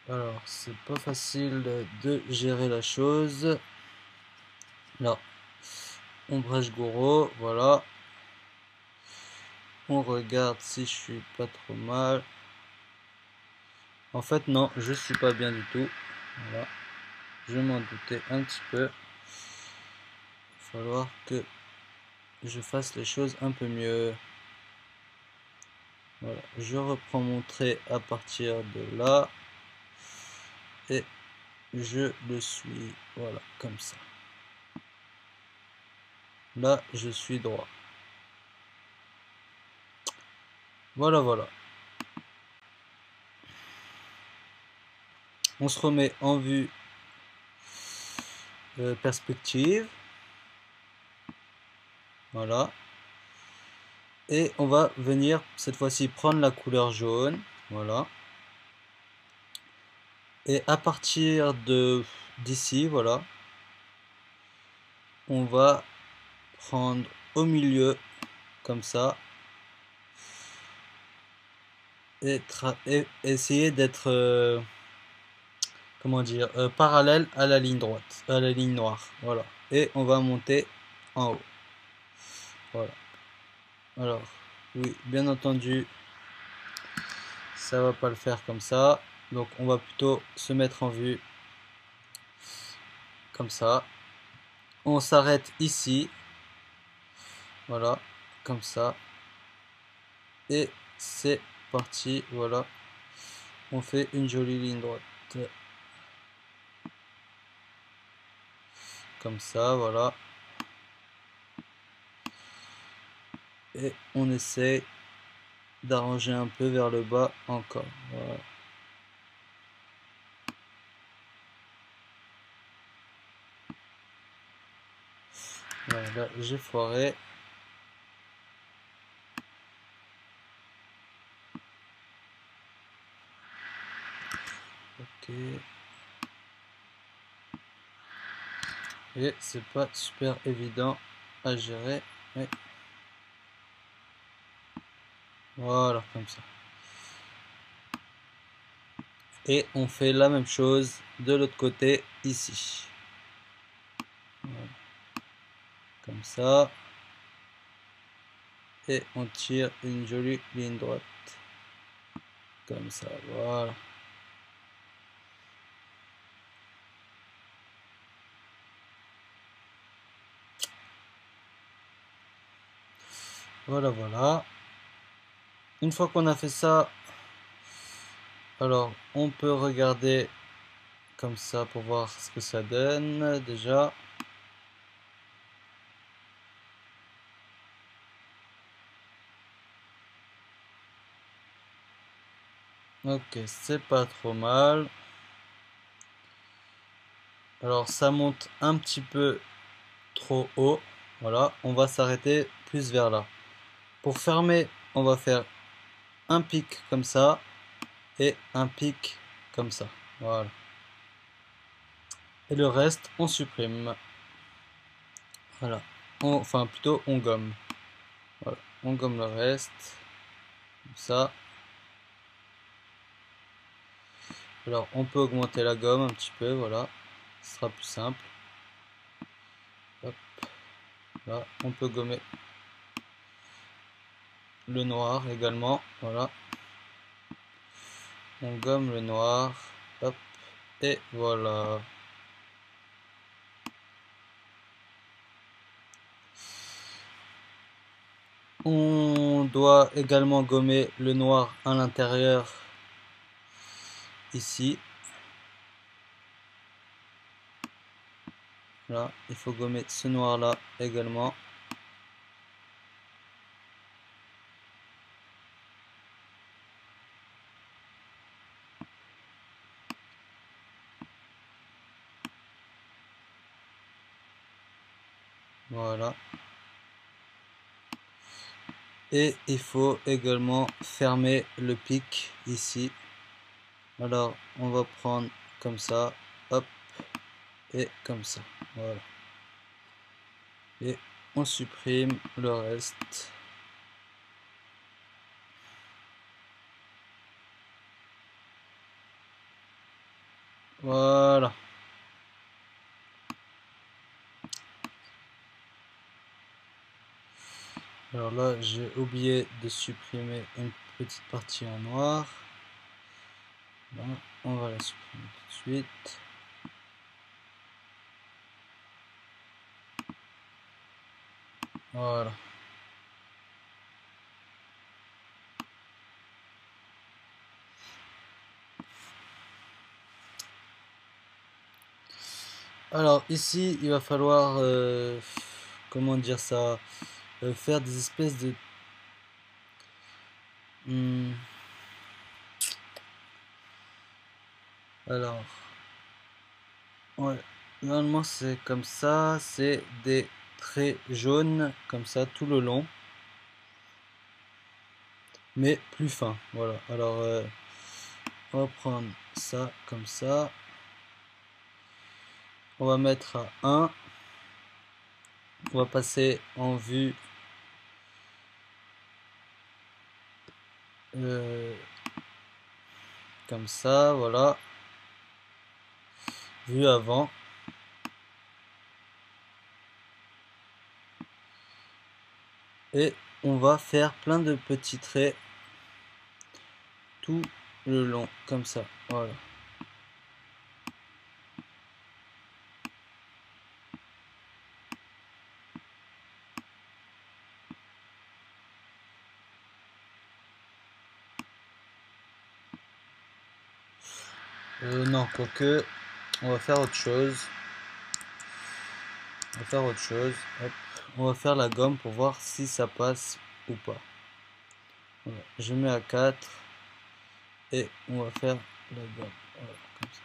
Alors, c'est pas facile de gérer la chose. Là, ombrage gourou, voilà. On regarde si je suis pas trop mal. En fait, non, je suis pas bien du tout. Voilà. Je m'en doutais un petit peu. Il va falloir que je fasse les choses un peu mieux. Voilà, je reprends mon trait à partir de là. Et je le suis, voilà, comme ça. Là, je suis droit. Voilà, voilà. On se remet en vue perspective. Voilà. Et on va venir cette fois-ci prendre la couleur jaune. Voilà. Et à partir de d'ici, voilà, on va prendre au milieu comme ça et essayer d'être comment dire parallèle à la ligne droite, à la ligne noire. Voilà. Et on va monter en haut. Voilà. Alors, oui, bien entendu, ça va pas le faire comme ça. Donc on va plutôt se mettre en vue comme ça. On s'arrête ici. Voilà, comme ça. Et c'est parti, voilà. On fait une jolie ligne droite. comme ça, voilà. Et on essaie d'arranger un peu vers le bas encore, voilà. Voilà, là j'ai foiré. Ok. Et c'est pas super évident à gérer. Mais... voilà, comme ça. Et on fait la même chose de l'autre côté ici. Voilà. Comme ça. Et on tire une jolie ligne droite. Comme ça, voilà. Voilà, voilà. Une fois qu'on a fait ça, alors on peut regarder comme ça pour voir ce que ça donne déjà. Ok, c'est pas trop mal. Alors ça monte un petit peu trop haut. Voilà, on va s'arrêter plus vers là. Pour fermer, on va faire un pic comme ça et un pic comme ça. Voilà. Et le reste, on supprime. Voilà. Enfin, plutôt, on gomme. Voilà. On gomme le reste. Comme ça. Alors, on peut augmenter la gomme un petit peu. Voilà. Ce sera plus simple. Hop. Là, on peut gommer le noir également. Voilà. On gomme le noir. Hop. Et voilà. On doit également gommer le noir à l'intérieur ici. Là, il faut gommer ce noir là également. Voilà. Et il faut également fermer le pic ici. Alors on va prendre comme ça, hop, et comme ça. Voilà. Et on supprime le reste. Voilà. Alors là, j'ai oublié de supprimer une petite partie en noir. Là, on va la supprimer tout de suite. Voilà. Alors ici, il va falloir, comment dire ça, faire des espèces de... alors, ouais, normalement c'est comme ça, c'est des traits jaunes comme ça tout le long, mais plus fins. Voilà, alors on va prendre ça comme ça, on va mettre à 1, on va passer en vue comme ça, voilà, vue avant. Et on va faire plein de petits traits tout le long, comme ça, voilà. Non, quoique, on va faire autre chose. On va faire autre chose. Hop. On va faire la gomme pour voir si ça passe ou pas. Voilà. Je mets à 4 et on va faire la gomme. Voilà, comme ça.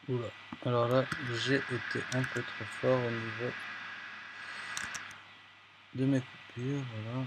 Oula. Alors là, j'ai été un peu trop fort au niveau de mes coupures. Voilà.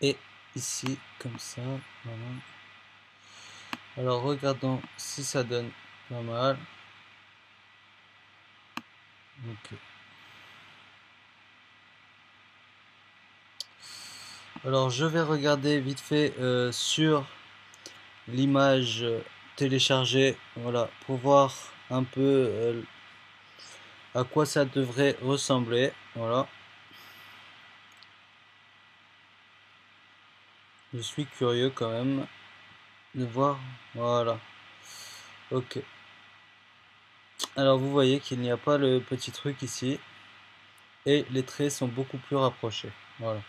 Et ici, comme ça, voilà. Alors regardons si ça donne pas mal. Ok. Alors je vais regarder vite fait sur l'image téléchargée, voilà, pour voir un peu à quoi ça devrait ressembler. Voilà. Je suis curieux quand même de voir. Voilà. Ok. Alors vous voyez qu'il n'y a pas le petit truc ici. Et les traits sont beaucoup plus rapprochés. Voilà.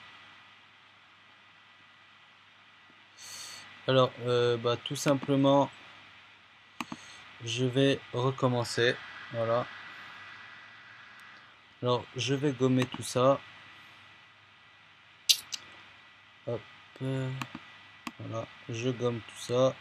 Alors, bah, tout simplement, je vais recommencer. Voilà. Alors, je vais gommer tout ça. Hop. Voilà. Je gomme tout ça.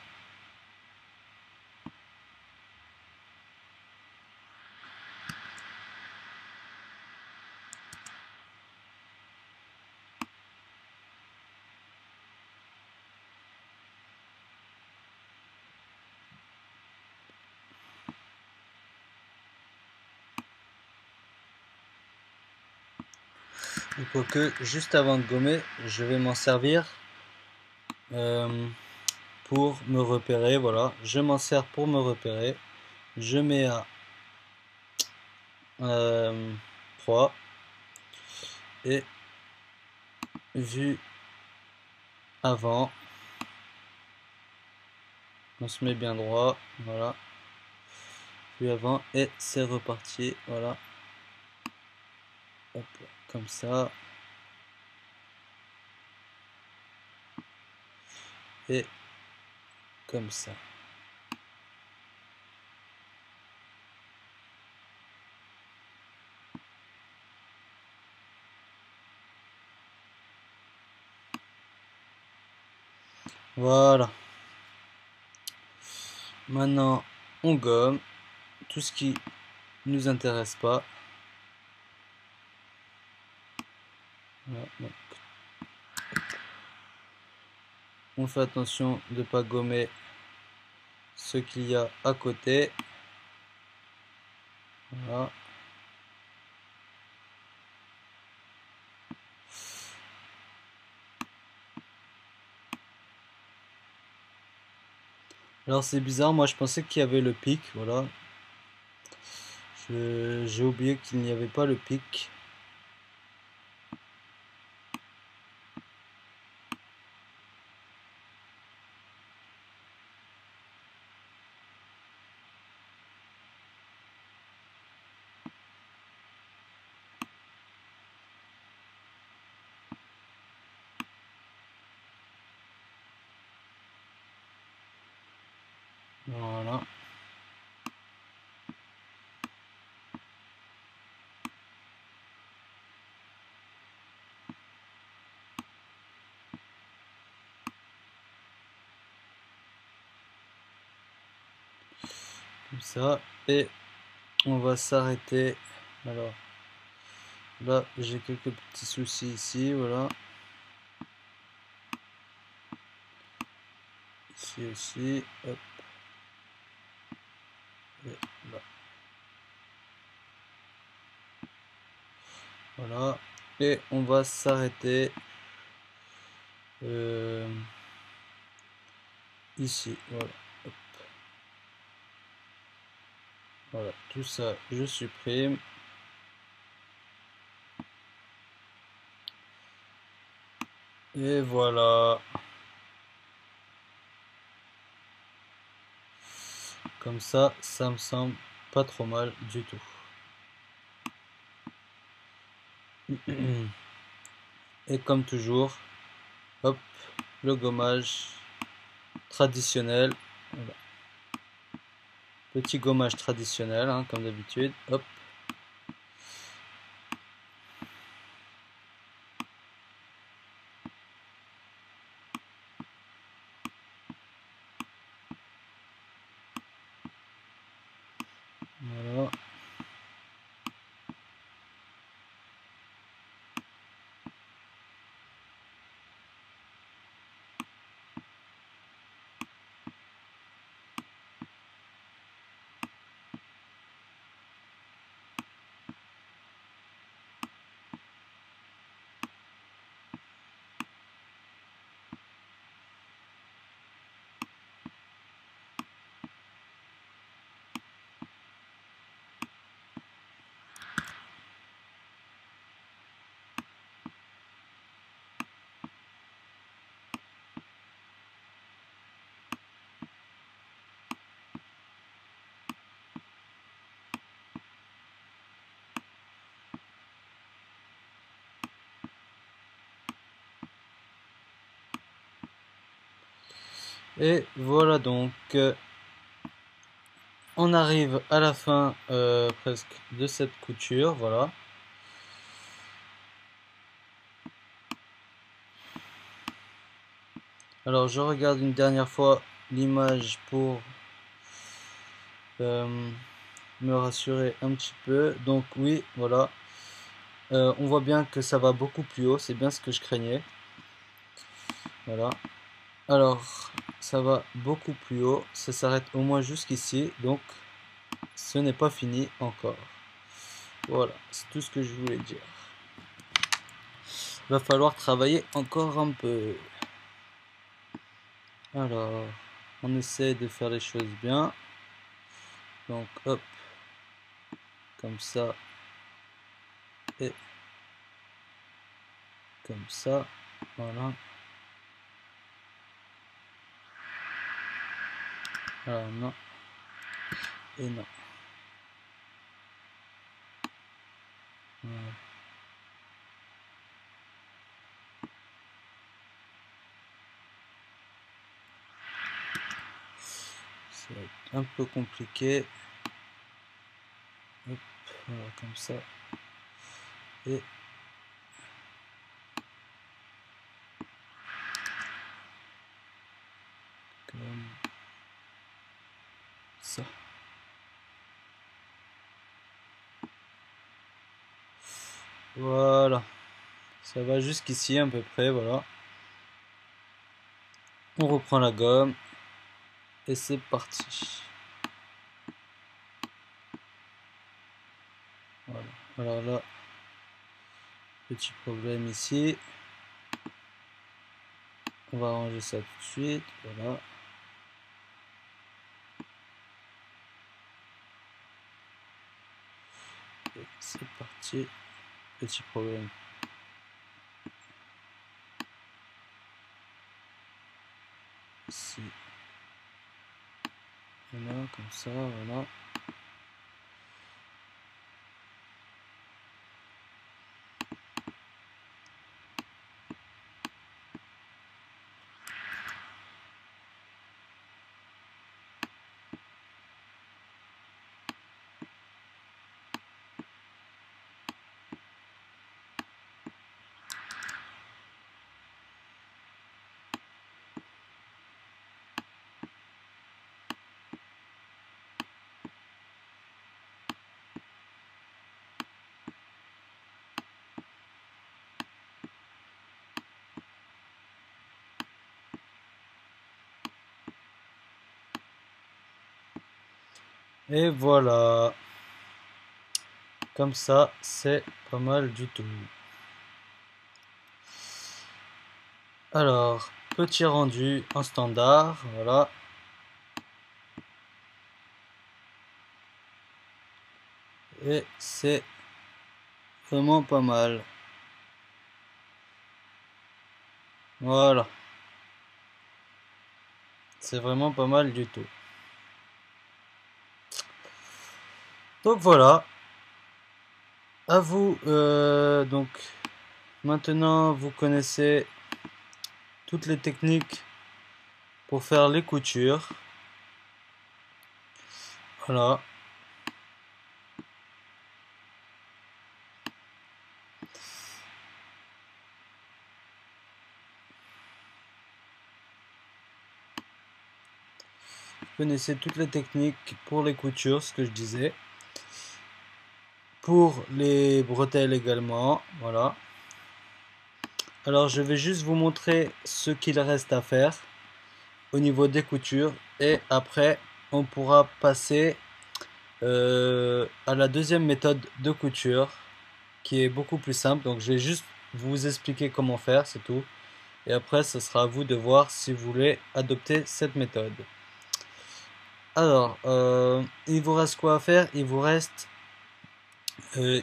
Quoique, juste avant de gommer, je vais m'en servir pour me repérer. Voilà. Je m'en sers pour me repérer. Je mets à 3. Et vue avant. On se met bien droit. Voilà. Vue avant. Et c'est reparti. Voilà. Hop, comme ça. Et comme ça. Voilà. Maintenant, on gomme tout ce qui nous intéresse pas. Voilà, donc. On fait attention de ne pas gommer ce qu'il y a à côté. Voilà. Alors c'est bizarre, moi je pensais qu'il y avait le pic, voilà. J'ai oublié qu'il n'y avait pas le pic. Voilà. Comme ça. Et on va s'arrêter. Alors là, j'ai quelques petits soucis ici. Voilà. Ici aussi. Hop. Et là. Voilà. Et on va s'arrêter ici. Voilà. Hop. Voilà. Tout ça, je supprime. Et voilà. Comme ça me semble pas trop mal du tout. Et comme toujours, hop, le gommage traditionnel. Voilà. Petit gommage traditionnel, hein, comme d'habitude. Hop. Voilà. Et voilà donc, on arrive à la fin presque de cette couture, voilà. Alors je regarde une dernière fois l'image pour me rassurer un petit peu. Donc oui, voilà. On voit bien que ça va beaucoup plus haut, c'est bien ce que je craignais. Voilà. Alors, ça va beaucoup plus haut, ça s'arrête au moins jusqu'ici, donc ce n'est pas fini encore. Voilà, c'est tout ce que je voulais dire. Il va falloir travailler encore un peu. Alors, on essaie de faire les choses bien. Donc, hop, comme ça, et comme ça, voilà. Alors, non, et non. Voilà. Ça va être un peu compliqué. Hop, voilà, comme ça. Et comme ça. Voilà. Ça va jusqu'ici à peu près, voilà. On reprend la gomme. Et c'est parti. Voilà. Alors là, petit problème ici. On va arranger ça tout de suite. Voilà. Et c'est parti. Petit problème. Ici. Voilà, comme ça, voilà. Et voilà, comme ça c'est pas mal du tout. Alors, petit rendu en standard, voilà. Et c'est vraiment pas mal. Voilà, c'est vraiment pas mal du tout. Donc voilà, à vous. Donc maintenant vous connaissez toutes les techniques pour faire les coutures. Voilà. Vous connaissez toutes les techniques pour les coutures, ce que je disais. Pour les bretelles également, voilà. Alors je vais juste vous montrer ce qu'il reste à faire au niveau des coutures et après on pourra passer à la deuxième méthode de couture qui est beaucoup plus simple. Donc je vais juste vous expliquer comment faire, c'est tout. Et après ce sera à vous de voir si vous voulez adopter cette méthode. Alors il vous reste quoi à faire? Il vous reste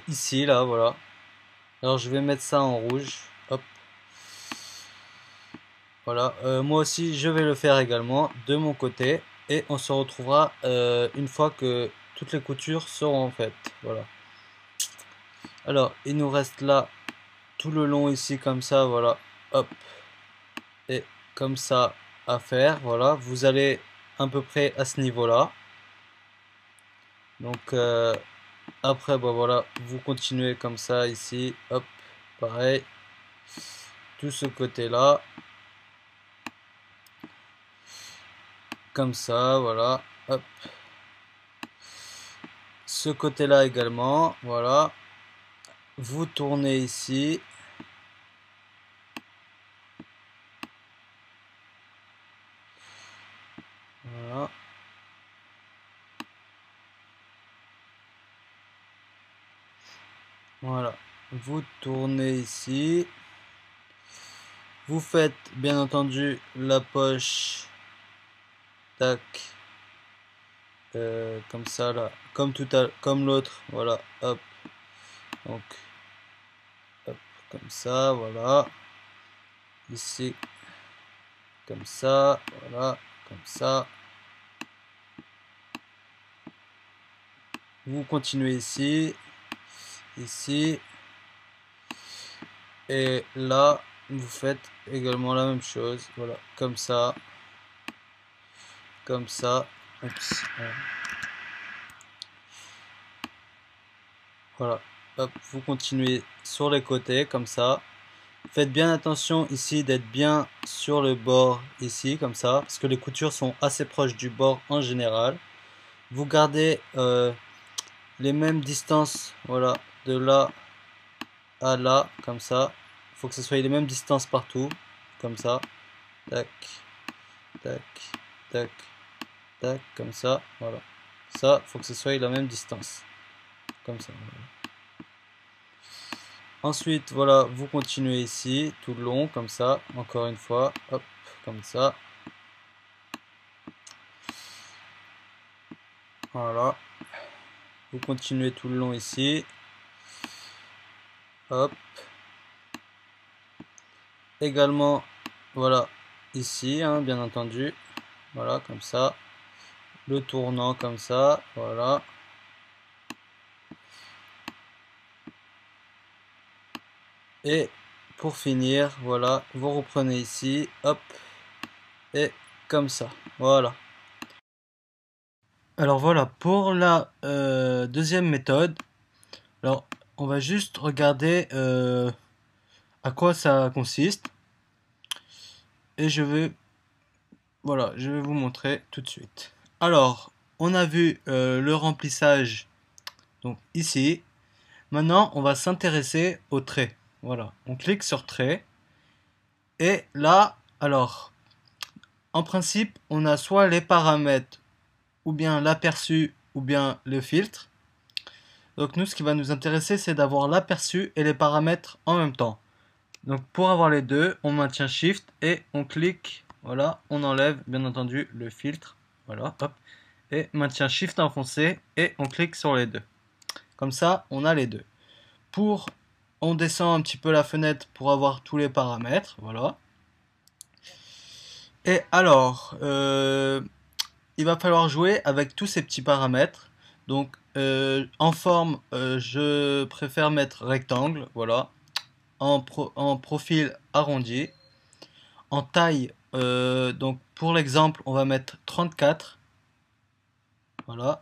ici là, voilà. Alors je vais mettre ça en rouge, hop. Voilà, moi aussi je vais le faire également de mon côté et on se retrouvera une fois que toutes les coutures seront faites. Voilà. Alors il nous reste là tout le long ici comme ça, voilà, hop, et comme ça à faire. Voilà, vous allez à peu près à ce niveau là. Donc après, bah voilà, vous continuez comme ça ici, hop, pareil, tout ce côté là, comme ça, voilà, hop. Ce côté là également, voilà. Vous tournez ici. Voilà. Voilà. Vous tournez ici. Vous faites bien entendu la poche. Tac. Comme ça là. Comme l'autre. Voilà. Hop. Donc. Hop. Comme ça. Voilà. Ici. Comme ça. Voilà. Comme ça. Vous continuez ici. Ici. Et là, vous faites également la même chose. Voilà. Comme ça. Comme ça. Oups. Voilà. Hop, vous continuez sur les côtés comme ça. Faites bien attention ici d'être bien sur le bord ici comme ça parce que les coutures sont assez proches du bord en général. Vous gardez les mêmes distances, voilà, de là à là comme ça. Il faut que ce soit les mêmes distances partout comme ça. Tac, tac, tac, tac, comme ça. Voilà. Ça, faut que ce soit la même distance comme ça. Voilà. Ensuite, voilà, vous continuez ici, tout le long, comme ça, encore une fois, hop, comme ça. Voilà. Vous continuez tout le long ici. Hop. Également, voilà, ici, hein, bien entendu. Voilà, comme ça. Le tournant comme ça, voilà. Et pour finir, voilà, vous reprenez ici, hop, et comme ça, voilà. Alors voilà, pour la deuxième méthode, alors on va juste regarder à quoi ça consiste. Et voilà, je vais vous montrer tout de suite. Alors, on a vu le remplissage, donc ici. Maintenant, on va s'intéresser au trait. Voilà, on clique sur trait. Et là, alors, en principe, on a soit les paramètres, ou bien l'aperçu, ou bien le filtre. Donc nous, ce qui va nous intéresser, c'est d'avoir l'aperçu et les paramètres en même temps. Donc pour avoir les deux, on maintient Shift et on clique, voilà, on enlève bien entendu le filtre, voilà, hop, et maintient Shift enfoncé et on clique sur les deux. Comme ça, on a les deux. On descend un petit peu la fenêtre pour avoir tous les paramètres, voilà. Et alors, il va falloir jouer avec tous ces petits paramètres. Donc en forme, je préfère mettre rectangle, voilà. En profil arrondi. En taille, donc pour l'exemple, on va mettre 34. Voilà.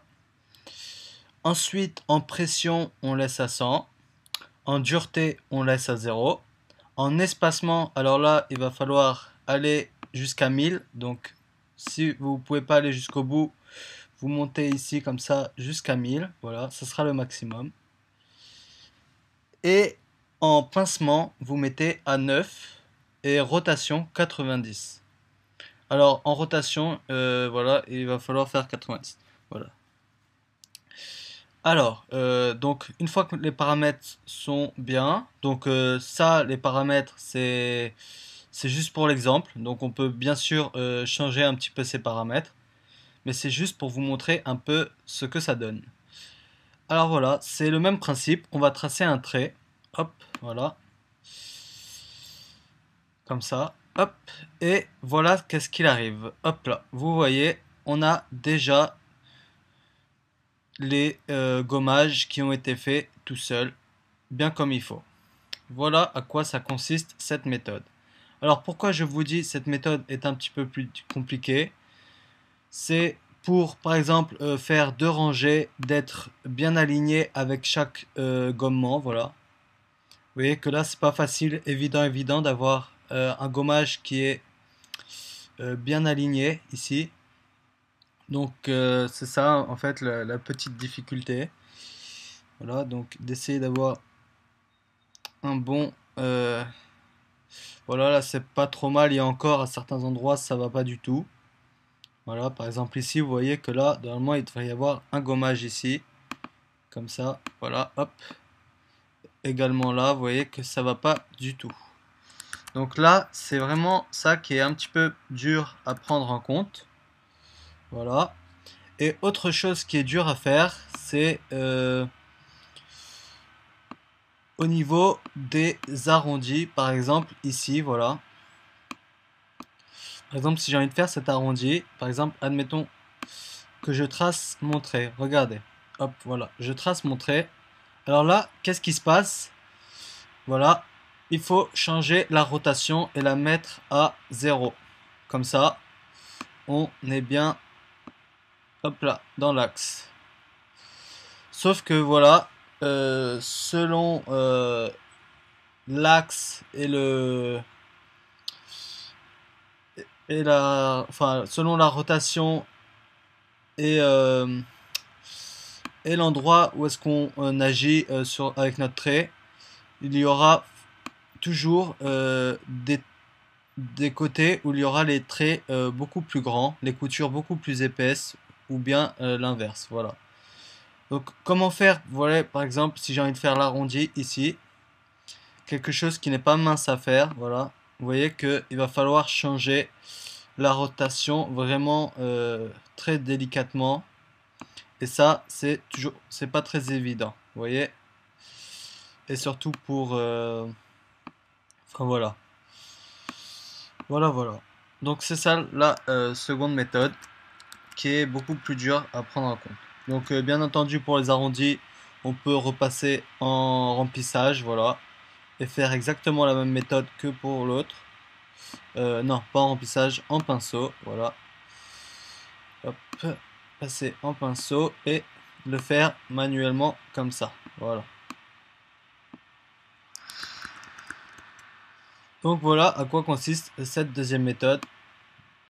Ensuite, en pression, on laisse à 100. En dureté, on laisse à 0. En espacement, alors là, il va falloir aller jusqu'à 1000. Donc, si vous ne pouvez pas aller jusqu'au bout, vous montez ici comme ça jusqu'à 1000. Voilà, ce sera le maximum. Et en pincement, vous mettez à 9 et rotation 90. Alors en rotation, voilà, il va falloir faire 90. Voilà. Alors, donc une fois que les paramètres sont bien, donc ça, les paramètres, c'est juste pour l'exemple. Donc on peut bien sûr changer un petit peu ces paramètres, mais c'est juste pour vous montrer un peu ce que ça donne. Alors voilà, c'est le même principe. On va tracer un trait. Hop, voilà. Comme ça. Hop. Et voilà qu'est-ce qu'il arrive. Hop là. Vous voyez, on a déjà les gommages qui ont été faits tout seul, bien comme il faut. Voilà à quoi ça consiste cette méthode. Alors pourquoi je vous dis cette méthode est un petit peu plus compliquée? C'est pour par exemple faire deux rangées, d'être bien aligné avec chaque gommement, voilà. Vous voyez que là c'est pas facile, évident d'avoir un gommage qui est bien aligné ici. Donc c'est ça en fait la petite difficulté. Voilà, donc d'essayer d'avoir un bon... voilà, là c'est pas trop mal, il y a encore à certains endroits ça va pas du tout. Voilà, par exemple ici vous voyez que là normalement il devrait y avoir un gommage ici. Comme ça, voilà, hop. Également là, vous voyez que ça va pas du tout. Donc là, c'est vraiment ça qui est un petit peu dur à prendre en compte. Voilà. Et autre chose qui est dur à faire, c'est au niveau des arrondis. Par exemple, ici, voilà. Par exemple, si j'ai envie de faire cet arrondi, par exemple, admettons que je trace mon trait. Regardez. Hop, voilà. Je trace mon trait. Alors là, qu'est-ce qui se passe? Voilà. Il faut changer la rotation et la mettre à 0. Comme ça, on est bien, hop là, dans l'axe. Sauf que voilà, selon l'axe enfin selon la rotation et l'endroit où est-ce qu'on agit avec notre trait, il y aura toujours des côtés où il y aura les traits beaucoup plus grands, les coutures beaucoup plus épaisses, ou bien l'inverse. Voilà. Donc comment faire? Voilà, par exemple, si j'ai envie de faire l'arrondi ici, quelque chose qui n'est pas mince à faire, voilà. Vous voyez que il va falloir changer la rotation vraiment très délicatement. Et ça, c'est pas très évident, vous voyez. Et surtout pour, enfin voilà. Voilà. Donc c'est ça la seconde méthode qui est beaucoup plus dure à prendre en compte. Donc bien entendu pour les arrondis, on peut repasser en remplissage, voilà, et faire exactement la même méthode que pour l'autre. Non, pas en remplissage, en pinceau, voilà. Hop, passer en pinceau et le faire manuellement comme ça, voilà. Donc voilà à quoi consiste cette deuxième méthode.